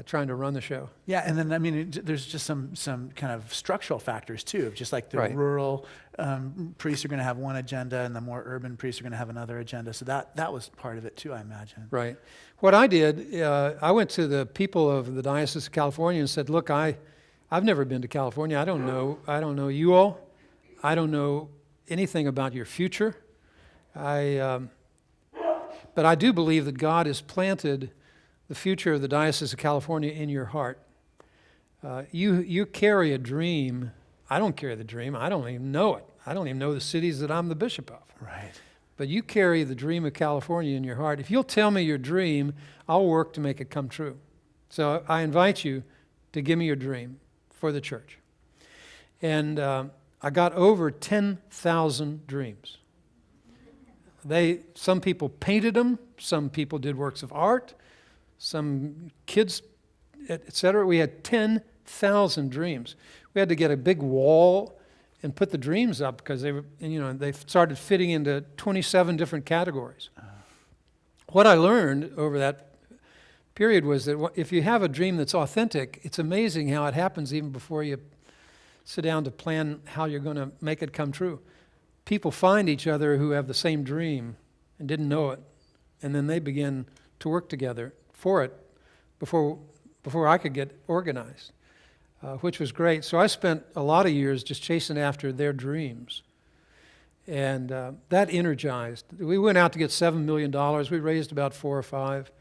Speaker 2: trying to run the show.
Speaker 1: Yeah, and then there's just some kind of structural factors too, of just like the
Speaker 2: Right.
Speaker 1: rural priests are going to have one agenda, and the more urban priests are going to have another agenda. So that was part of it too, I imagine.
Speaker 2: Right. What I did, I went to the people of the Diocese of California and said, "Look, I've never been to California. I don't know you all. I don't know anything about your future. But I do believe that God has planted the future of the Diocese of California in your heart. You carry a dream. I don't carry the dream. I don't even know it. I don't even know the cities that I'm the bishop of.
Speaker 1: Right.
Speaker 2: But you carry the dream of California in your heart. If you'll tell me your dream, I'll work to make it come true. So I invite you to give me your dream for the church." And I got over 10,000 dreams. Some people painted them, some people did works of art, some kids et cetera. We had 10,000 dreams. We had to get a big wall and put the dreams up because they started fitting into 27 different categories. What I learned over that period was that if you have a dream that's authentic, it's amazing how it happens even before you sit down to plan how you're going to make it come true. People find each other who have the same dream and didn't know it, and then they begin to work together for it before I could get organized, which was great. So I spent a lot of years just chasing after their dreams, and that energized. We went out to get $7 million. We raised about 4 or 5.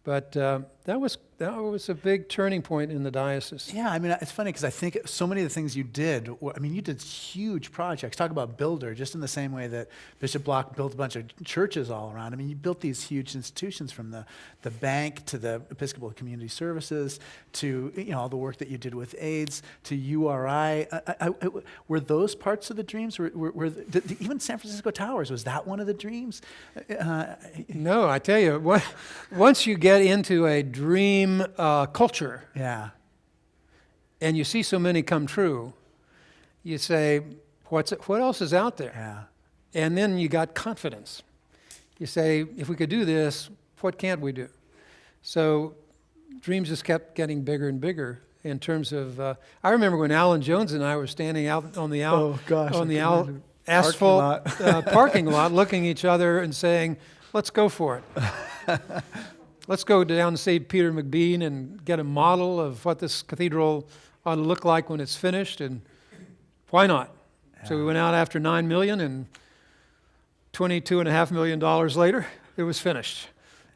Speaker 2: But that was a big turning point in the diocese.
Speaker 1: Yeah, I mean, it's funny because I think so many of the things you did, you did huge projects. Talk about builder, just in the same way that Bishop Block built a bunch of churches all around. I mean, you built these huge institutions from the bank to the Episcopal Community Services to all the work that you did with AIDS to URI. Were those parts of the dreams? Even San Francisco Towers, was that one of the dreams?
Speaker 2: No, I tell you, once you get into a dream culture,
Speaker 1: yeah,
Speaker 2: and you see so many come true, you say, what else is out there?
Speaker 1: Yeah.
Speaker 2: And then you got confidence. You say, if we could do this, what can't we do? So dreams just kept getting bigger and bigger in terms of, I remember when Alan Jones and I were standing out on the asphalt parking lot looking at each other and saying, let's go for it. Let's go down to St. Peter McBean and get a model of what this cathedral ought to look like when it's finished, and why not? Yeah. So we went out after $9 million, and $22.5 million later, it was finished.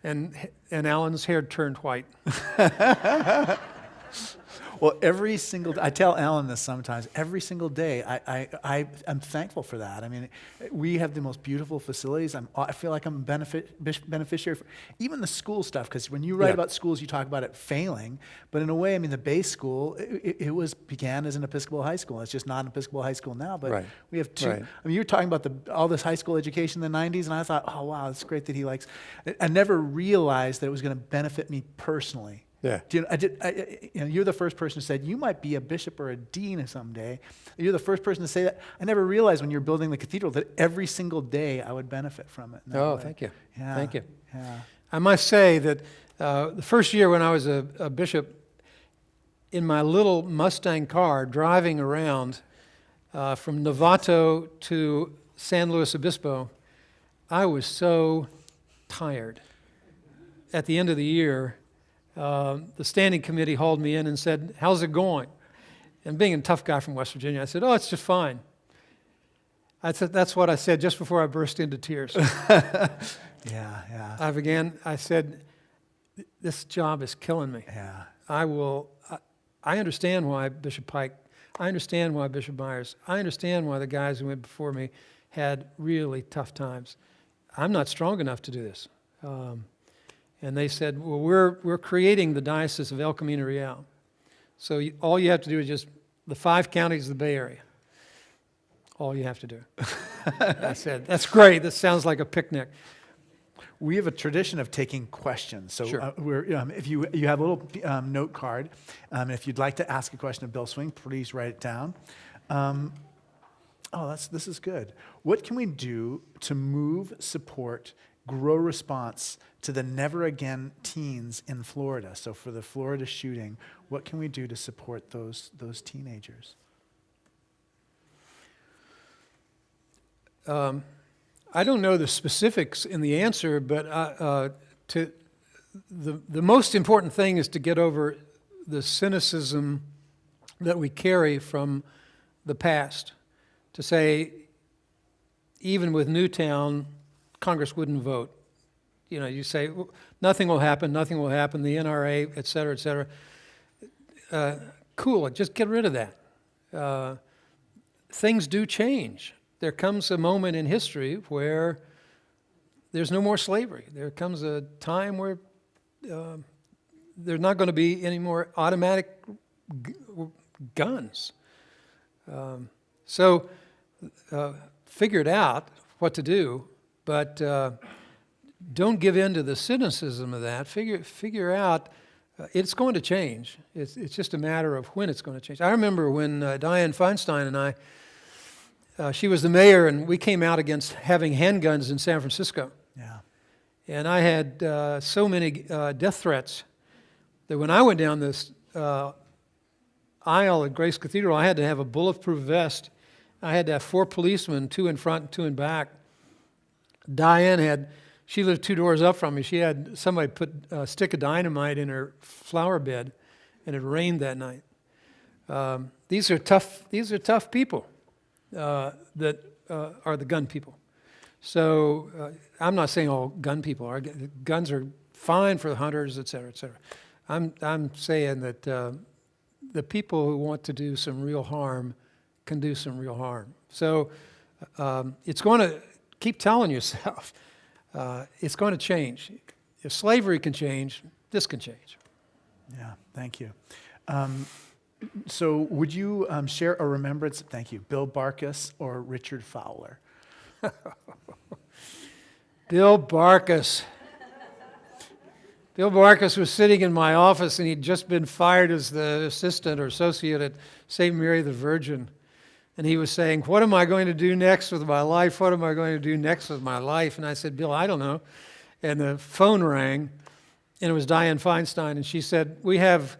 Speaker 2: And Alan's hair turned white.
Speaker 1: Well, I tell Alan this sometimes, every single day, I'm thankful for that. I mean, we have the most beautiful facilities. I feel like I'm a beneficiary for even the school stuff, because when you write about schools, you talk about it failing, but in a way, I mean, the base school, it began as an Episcopal high school. It's just not an Episcopal high school now, but we have two. Right. I mean, you were talking about all this high school education in the 90s, and I thought, oh, wow, it's great that he likes. I never realized that it was going to benefit me personally.
Speaker 2: Yeah.
Speaker 1: You're the first person who said you might be a bishop or a dean someday. You're the first person to say that. I never realized when you're building the cathedral that every single day I would benefit from it.
Speaker 2: Thank you.
Speaker 1: Yeah.
Speaker 2: Thank you.
Speaker 1: Yeah.
Speaker 2: I must say that the first year when I was a bishop, in my little Mustang car driving around from Novato to San Luis Obispo, I was so tired. At the end of the year, the standing committee hauled me in and said, how's it going? And being a tough guy from West Virginia, I said, oh, it's just fine. That's what I said just before I burst into tears.
Speaker 1: Yeah.
Speaker 2: I said, this job is killing me.
Speaker 1: Yeah.
Speaker 2: I understand why Bishop Pike, I understand why Bishop Myers, I understand why the guys who went before me had really tough times. I'm not strong enough to do this. And they said, well, we're creating the Diocese of El Camino Real. So all you have to do is just the 5 counties of the Bay Area. All you have to do. I said, that's great. This sounds like a picnic.
Speaker 1: We have a tradition of taking questions. So
Speaker 2: sure.
Speaker 1: If you have a little note card, if you'd like to ask a question of Bill Swing, please write it down. This is good. What can we do to move, support, grow response to the Never Again teens in Florida? So for the Florida shooting, what can we do to support those teenagers?
Speaker 2: I don't know the specifics in the answer, but the most important thing is to get over the cynicism that we carry from the past. To say, even with Newtown, Congress wouldn't vote. You say, well, nothing will happen, the NRA, et cetera, cool, just get rid of that. Things do change. There comes a moment in history where there's no more slavery. There comes a time where there's not going to be any more automatic guns. So figured out what to do, but don't give in to the cynicism of that. Figure out It's going to change. It's just a matter of when it's going to change. I remember when Dianne Feinstein and she was the mayor, and we came out against having handguns in San Francisco.
Speaker 1: Yeah.
Speaker 2: And I had so many death threats that when I went down this aisle at Grace Cathedral, I had to have a bulletproof vest. I had to have 4 policemen, 2 in front and 2 in back. She lived 2 doors up from me. She had somebody put a stick of dynamite in her flower bed, and it rained that night. These are tough people that are the gun people. So I'm not saying all gun people are. Guns are fine for the hunters, et cetera, et cetera. I'm saying that the people who want to do some real harm can do some real harm. So it's going to keep telling yourself it's going to change. If slavery can change, this can change.
Speaker 1: Yeah, thank you. So would you share a remembrance, thank you, Bill Barkus or Richard Fowler?
Speaker 2: Bill Barkus. Bill Barkus was sitting in my office, and he'd just been fired as the assistant or associate at St. Mary the Virgin. And he was saying, what am I going to do next with my life? What am I going to do next with my life? And I said, Bill, I don't know. And the phone rang, and it was Dianne Feinstein, and she said, we have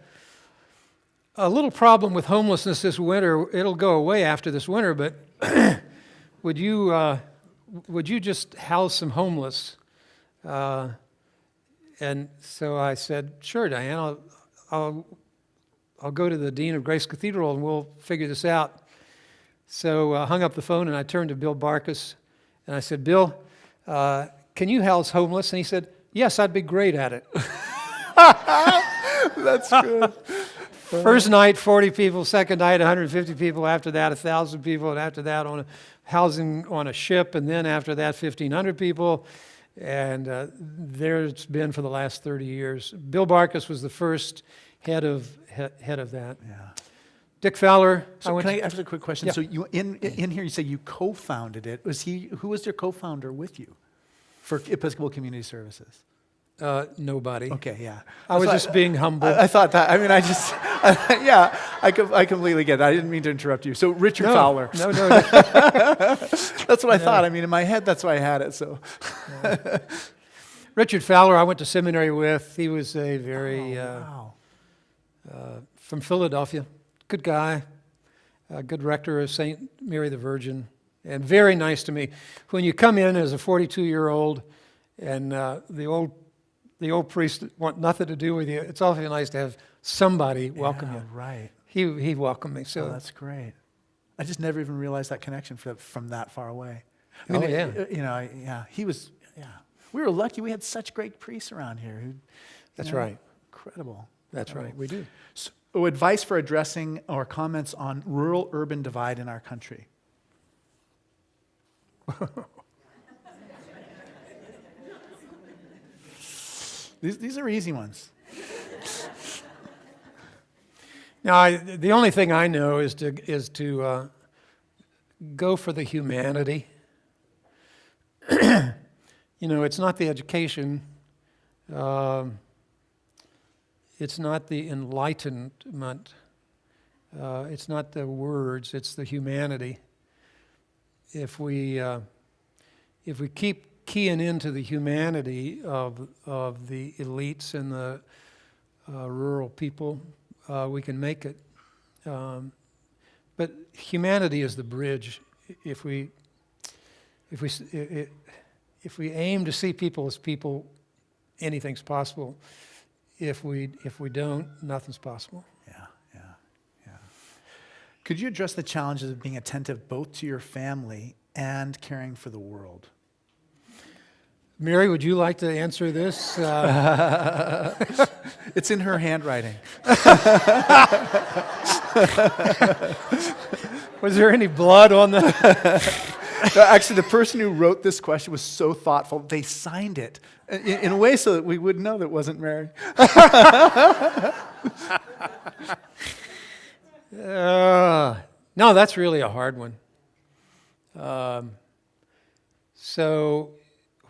Speaker 2: a little problem with homelessness this winter. It'll go away after this winter, but would you just house some homeless? And so I said, sure, Dianne, I'll go to the dean of Grace Cathedral, and we'll figure this out. So I hung up the phone, and I turned to Bill Barkus, and I said, Bill, can you house homeless? And he said, yes, I'd be great at it.
Speaker 1: That's good.
Speaker 2: First night, 40 people. Second night, 150 people. After that, 1,000 people. And after that, housing on a ship. And then after that, 1,500 people. And there it's been for the last 30 years. Bill Barkus was the first head of that.
Speaker 1: Yeah.
Speaker 2: Dick Fowler.
Speaker 1: So can I ask a quick question?
Speaker 2: Yeah.
Speaker 1: So you in here you say you co-founded it. Who was your co-founder with you for Episcopal Community Services?
Speaker 2: Nobody.
Speaker 1: Okay, yeah.
Speaker 2: I was just being humble.
Speaker 1: I thought that. I mean, yeah, I completely get that. I didn't mean to interrupt you. So Richard Fowler.
Speaker 2: No.
Speaker 1: That's what I thought. I mean, in my head, that's why I had it. So.
Speaker 2: Richard Fowler, I went to seminary with. He was a very from Philadelphia. Good guy, good rector of St. Mary the Virgin, and very nice to me. When you come in as a 42-year-old and the old priests want nothing to do with you, it's awfully nice to have somebody welcome you.
Speaker 1: Right.
Speaker 2: He welcomed me. So
Speaker 1: that's great. I just never even realized that connection from that far away. I
Speaker 2: Oh,
Speaker 1: mean,
Speaker 2: yeah.
Speaker 1: he was, yeah. We were lucky we had such great priests around here.
Speaker 2: That's right.
Speaker 1: Incredible.
Speaker 2: That's right. We do.
Speaker 1: So, advice for addressing or comments on rural-urban divide in our country. These are easy ones.
Speaker 2: Now, the only thing I know is to go for the humanity. It's not the education. It's not the enlightenment. It's not the words. It's the humanity. If we keep keying into the humanity of the elites and the rural people, we can make it. But humanity is the bridge. If we aim to see people as people, anything's possible. If we don't, nothing's possible.
Speaker 1: Yeah. Could you address the challenges of being attentive both to your family and caring for the world?
Speaker 2: Mary, would you like to answer this?
Speaker 1: It's in her handwriting.
Speaker 2: Was there any blood on the...
Speaker 1: Actually, the person who wrote this question was so thoughtful, they signed it in a way so that we would know that it wasn't Mary.
Speaker 2: No, that's really a hard one. So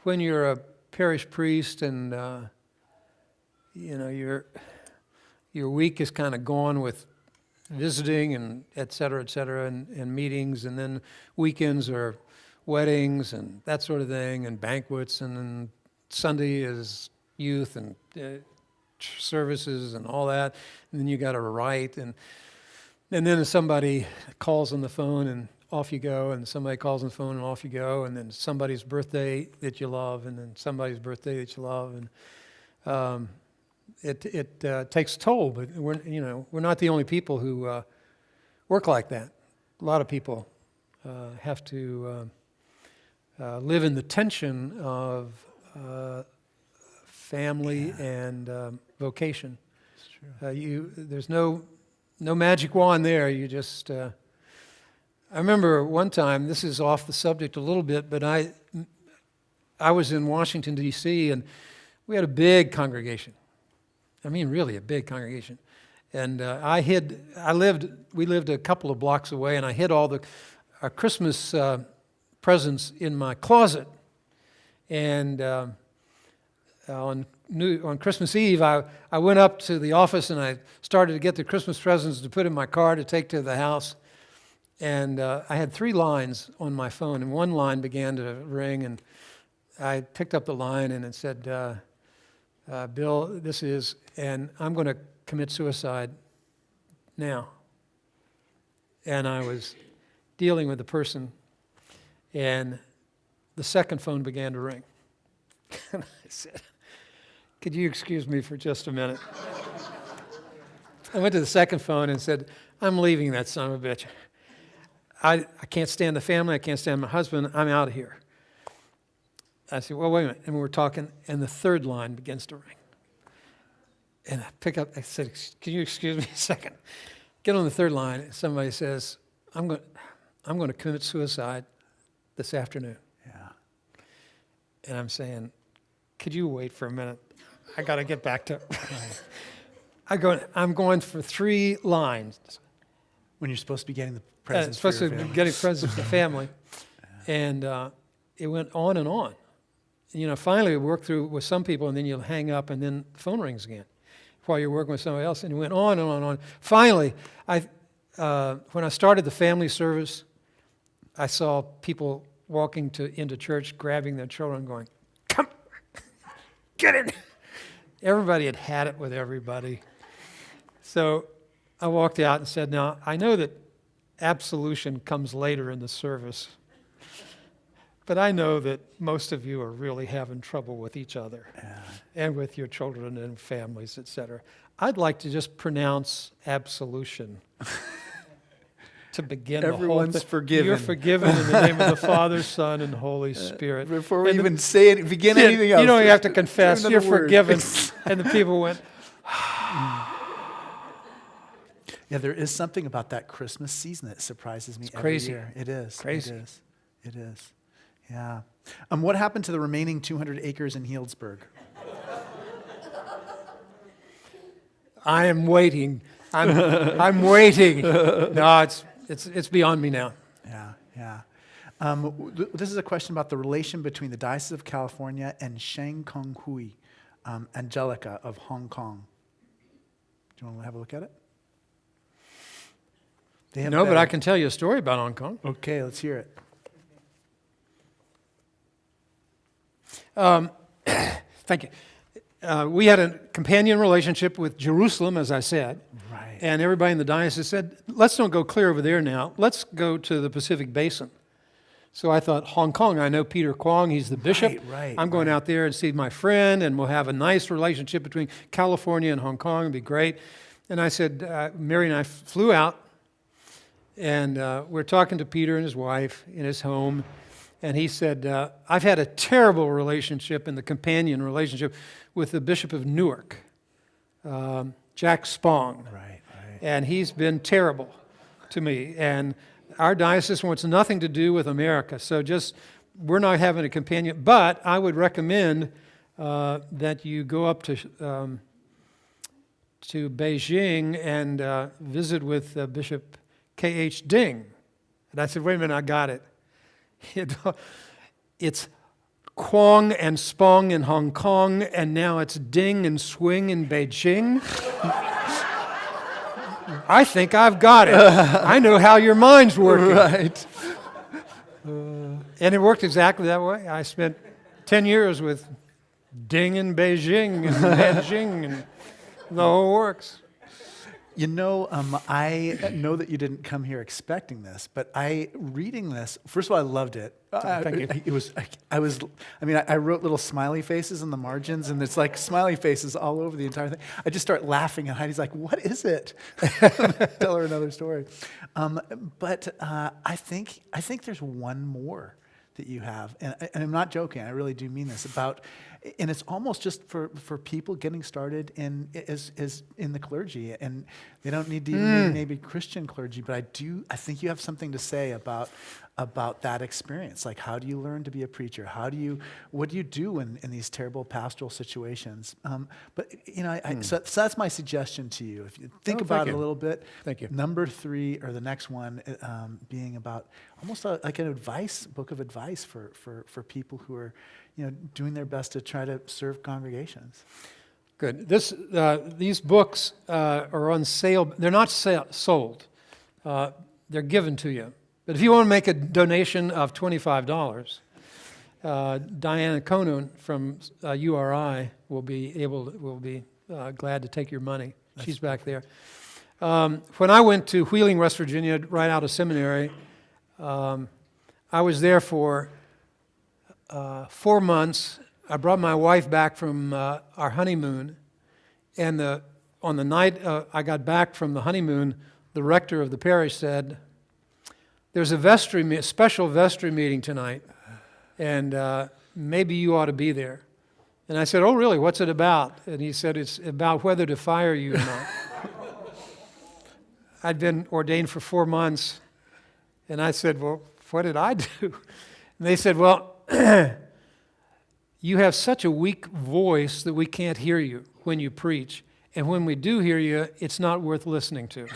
Speaker 2: when you're a parish priest and, you're your week is kind of gone with visiting and et cetera, and meetings, and then weekends are weddings and that sort of thing, and banquets, and then Sunday is youth and services and all that, and then you got to write, and then somebody calls on the phone and off you go, and somebody calls on the phone and off you go, and then somebody's birthday that you love, and then somebody's birthday that you love, and it takes a toll. But we're not the only people who work like that. A lot of people have to live in the tension of family and vocation.
Speaker 1: It's true.
Speaker 2: There's no magic wand there. You just. I remember one time. This is off the subject a little bit, but I was in Washington D.C. and we had a big congregation. I mean, really a big congregation. And we lived a couple of blocks away, and I hid all our Christmas presents in my closet. And on Christmas Eve, I went up to the office and I started to get the Christmas presents to put in my car to take to the house. And I had 3 lines on my phone, and one line began to ring, and I picked up the line and it said, Bill, this is, and I'm going to commit suicide now. And I was dealing with the person, and the second phone began to ring. And I said, could you excuse me for just a minute? I went to the second phone and said, I'm leaving that son of a bitch. I can't stand the family. I can't stand my husband. I'm out of here. I said, well, wait a minute. And we're talking, and the third line begins to ring. And I pick up, I said, can you excuse me a second? Get on the third line, and somebody says, I'm going to commit suicide this afternoon.
Speaker 1: Yeah.
Speaker 2: And I'm saying, could you wait for a minute? I got to get back to I'm going for 3 lines.
Speaker 1: When you're supposed to be getting the presents
Speaker 2: Supposed
Speaker 1: for
Speaker 2: to
Speaker 1: your
Speaker 2: be
Speaker 1: family.
Speaker 2: getting presents for the family. And it went on and on. Finally we worked through with some people, and then you'll hang up, and then the phone rings again while you're working with somebody else. And it went on and on and on. Finally, when I started the family service, I saw people walking into church, grabbing their children, going, come, get in. Everybody had it with everybody. So I walked out and said, now, I know that absolution comes later in the service, but I know that most of you are really having trouble with each other and with your children and families, etc. I'd like to just pronounce absolution to begin
Speaker 1: Everyone's
Speaker 2: the whole thing.
Speaker 1: forgiven.
Speaker 2: You're forgiven in the name of the Father, Son, and Holy Spirit.
Speaker 1: Before we
Speaker 2: And
Speaker 1: even say it, begin anything else.
Speaker 2: You don't have to confess.
Speaker 1: Another
Speaker 2: You're
Speaker 1: word.
Speaker 2: forgiven. And the people went,
Speaker 1: Yeah, there is something about that Christmas season that surprises me every
Speaker 2: crazy.
Speaker 1: year. It is.
Speaker 2: Crazy.
Speaker 1: It is. Yeah. What happened to the remaining 200 acres in Healdsburg?
Speaker 2: I am waiting. I'm waiting. No, it's beyond me now.
Speaker 1: Yeah. This is a question about the relation between the Diocese of California and Sheng Kong Hui, Angelica of Hong Kong. Do you want to have a look at it?
Speaker 2: No, but I can tell you a story about Hong Kong.
Speaker 1: Okay, let's hear it.
Speaker 2: Thank you. We had a companion relationship with Jerusalem, as I said.
Speaker 1: Right.
Speaker 2: And everybody in the diocese said, let's don't go clear over there now. Let's go to the Pacific Basin. So I thought, Hong Kong, I know Peter Kwong, he's the bishop.
Speaker 1: Right,
Speaker 2: I'm going out there and see my friend, and we'll have a nice relationship between California and Hong Kong. It'd be great. And I said, Mary and I flew out, and we're talking to Peter and his wife in his home. And he said, I've had a terrible relationship in the companion relationship with the Bishop of Newark, Jack Spong.
Speaker 1: Right.
Speaker 2: And he's been terrible to me. And our diocese wants nothing to do with America. So we're not having a companion. But I would recommend that you go up to Beijing and visit with Bishop K.H. Ding. And I said, wait a minute, I got it. It's Kwong and Spong in Hong Kong, and now it's Ding and Swing in Beijing. I think I've got it. I know how your mind's working.
Speaker 1: Right.
Speaker 2: And it worked exactly that way. I spent 10 years with Ding and Beijing and Beijing, and the whole works.
Speaker 1: You know, I know that you didn't come here expecting this, but reading this, first of all, I loved it.
Speaker 2: Thank you.
Speaker 1: I wrote little smiley faces in the margins, and it's like smiley faces all over the entire thing. I just start laughing, and Heidi's like, "What is it?" Tell her another story. But I think there's one more that you have, and I'm not joking. I really do mean this and it's almost just for people getting started in the clergy, and they don't need to even be maybe Christian clergy, but I think you have something to say about that experience. Like, how do you learn to be a preacher? What do you do in these terrible pastoral situations? But so that's my suggestion to you. If you think about it a little bit.
Speaker 2: Thank you.
Speaker 1: Number 3, or the next one, being about almost like an book of advice for people who are doing their best to try to serve congregations.
Speaker 2: Good. These books are on sale. They're not sold. They're given to you. But if you want to make a donation of $25, Diana Conan from URI will be glad to take your money. She's back there. When I went to Wheeling, West Virginia, right out of seminary, I was there for 4 months. I brought my wife back from our honeymoon, and on the night I got back from the honeymoon, the rector of the parish said, "There's a special vestry meeting tonight, and maybe you ought to be there." And I said, "Oh, really? What's it about?" And he said, "It's about whether to fire you or not." I'd been ordained for 4 months, and I said, "Well, what did I do?" And they said, "Well, you have such a weak voice that we can't hear you when you preach. And when we do hear you, it's not worth listening to."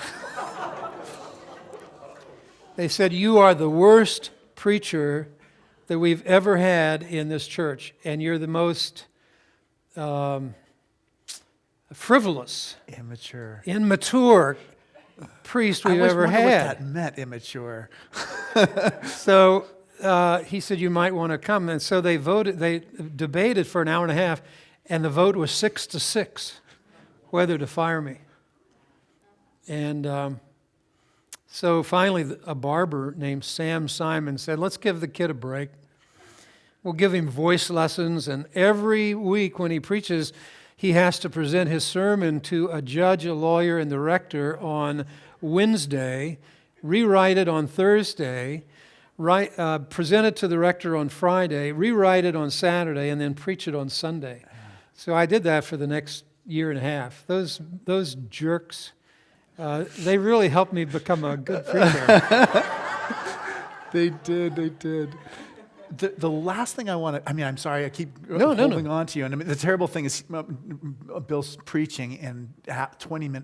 Speaker 2: They said, "You are the worst preacher that we've ever had in this church, and you're the most frivolous, immature priest we've ever had."
Speaker 1: I wonder what that meant, immature.
Speaker 2: So he said, "You might want to come." And so they debated for an hour and a half, and the vote was 6-6 whether to fire me. And so finally a barber named Sam Simon said, "Let's give the kid a break. We'll give him voice lessons, and every week when he preaches, he has to present his sermon to a judge, a lawyer, and the rector on Wednesday, rewrite it on Thursday, present it to the rector on Friday, rewrite it on Saturday, and then preach it on Sunday." So I did that for the next year and a half. Those jerks, they really helped me become a good preacher.
Speaker 1: They did. The last thing I want to, I'm sorry, I keep
Speaker 2: No.
Speaker 1: holding on to you. And the terrible thing is Bill's preaching in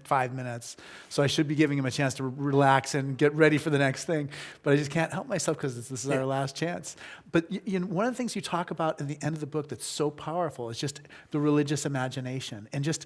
Speaker 1: 5 minutes, so I should be giving him a chance to relax and get ready for the next thing. But I just can't help myself because this is our last chance. But one of the things you talk about in the end of the book that's so powerful is just the religious imagination. And just,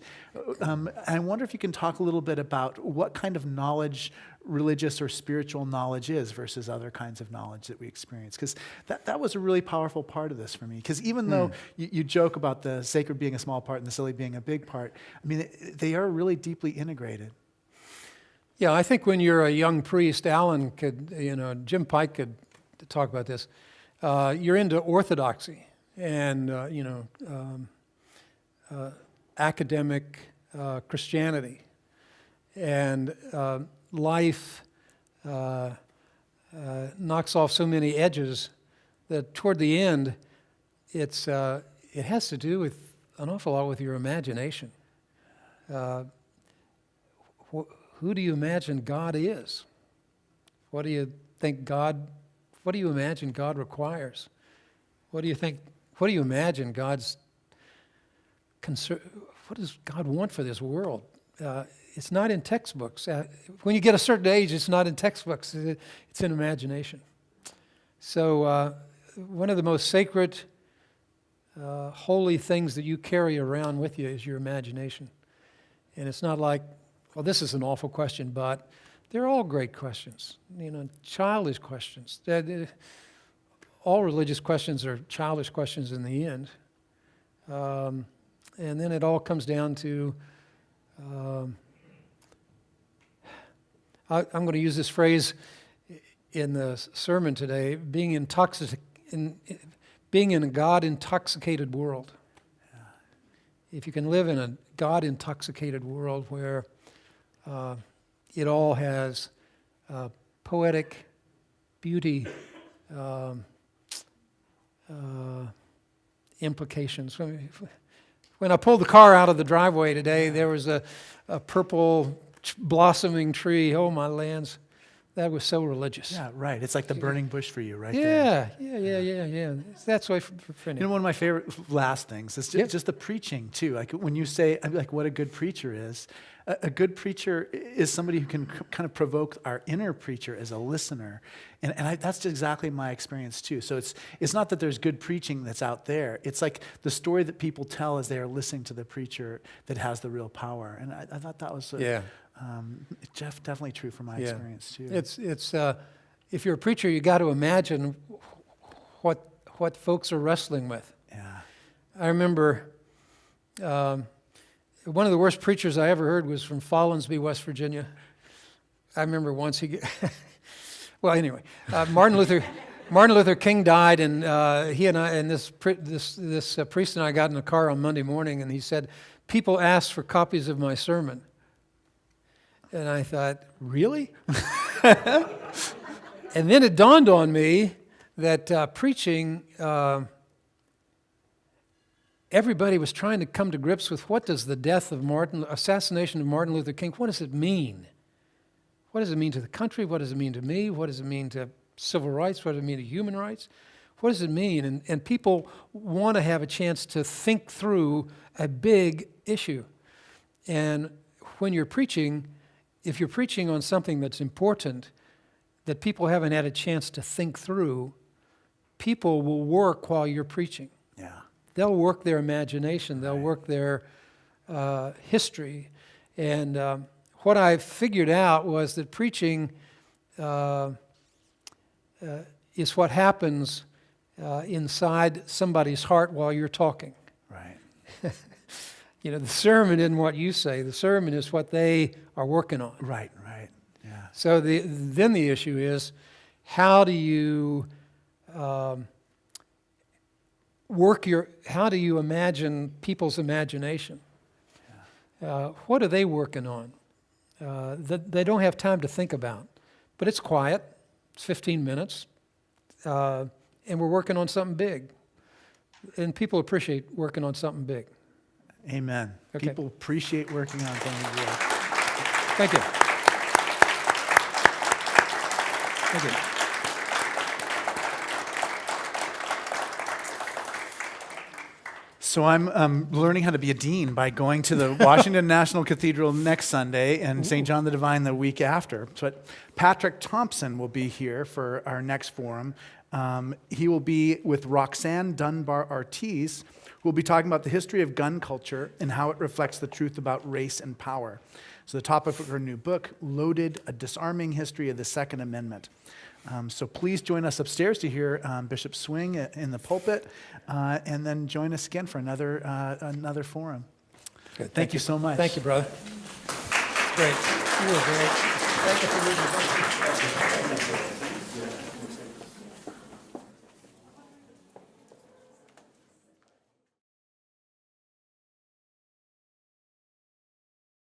Speaker 1: I wonder if you can talk a little bit about what kind of knowledge religious or spiritual knowledge is versus other kinds of knowledge that we experience. Because that was a really powerful part of this for me. Because even though you joke about the sacred being a small part and the silly being a big part, they are really deeply integrated.
Speaker 2: Yeah, I think when you're a young priest, Alan Jim Pike could talk about this. You're into orthodoxy and academic Christianity, and life knocks off so many edges that toward the end, it has to do with an awful lot with your imagination. Who do you imagine God is? What do you imagine God requires? What do you imagine God's concern? What does God want for this world? It's not in textbooks. When you get a certain age, it's not in textbooks. It's in imagination. So one of the most sacred, holy things that you carry around with you is your imagination. And it's not like well, this is an awful question, but they're all great questions, childish questions. All religious questions are childish questions in the end. And then it all comes down to, I'm going to use this phrase in the sermon today, being in a God-intoxicated world. If you can live in a God-intoxicated world where it all has poetic beauty, implications. When I pulled the car out of the driveway today, there was a purple blossoming tree. Oh, my lands. That was so religious.
Speaker 1: Yeah, right. It's like the burning bush for you, right there.
Speaker 2: Yeah. That's why for
Speaker 1: One of my favorite last things is just the preaching, too. Like when you say, like, what a good preacher is, a good preacher is somebody who can kind of provoke our inner preacher as a listener. And that's exactly my experience, too. So it's not that there's good preaching that's out there. It's like the story that people tell as they are listening to the preacher that has the real power. And I thought that was definitely true from my experience, too.
Speaker 2: It's if you're a preacher, you got to imagine what folks are wrestling with.
Speaker 1: Yeah.
Speaker 2: I remember one of the worst preachers I ever heard was from Follinsby, West Virginia. I remember once well, anyway, Martin Luther King died, and he and I and this priest and I got in a car on Monday morning, and he said, "People asked for copies of my sermon." And I thought, really? And then it dawned on me that preaching, everybody was trying to come to grips with what does the assassination of Martin Luther King, what does it mean? What does it mean to the country? What does it mean to me? What does it mean to civil rights? What does it mean to human rights? What does it mean? And people want to have a chance to think through a big issue. And when you're preaching, if you're preaching on something that's important, that people haven't had a chance to think through, people will work while you're preaching.
Speaker 1: Yeah.
Speaker 2: They'll work their imagination. They'll work their history. And what I figured out was that preaching is what happens inside somebody's heart while you're talking.
Speaker 1: Right.
Speaker 2: The sermon isn't what you say. The sermon is what they are working on.
Speaker 1: Right. Yeah.
Speaker 2: So then the issue is, how do you how do you imagine people's imagination? What are they working on that they don't have time to think about? But it's quiet. It's 15 minutes. And we're working on something big. And people appreciate working on something big.
Speaker 1: Amen.
Speaker 2: Okay.
Speaker 1: People appreciate working on things big.
Speaker 2: Thank you. Thank you.
Speaker 1: So I'm learning how to be a dean by going to the Washington National Cathedral next Sunday and St. John the Divine the week after. But Patrick Thompson will be here for our next forum. He will be with Roxanne Dunbar Ortiz, who will be talking about the history of gun culture and how it reflects the truth about race and power. So the topic of her new book, Loaded, A Disarming History of the Second Amendment. So please join us upstairs to hear Bishop Swing in the pulpit, and then join us again for another forum.
Speaker 2: Good.
Speaker 1: Thank you so much.
Speaker 2: Thank you, brother. Great. You were great. Thank you for reading the book.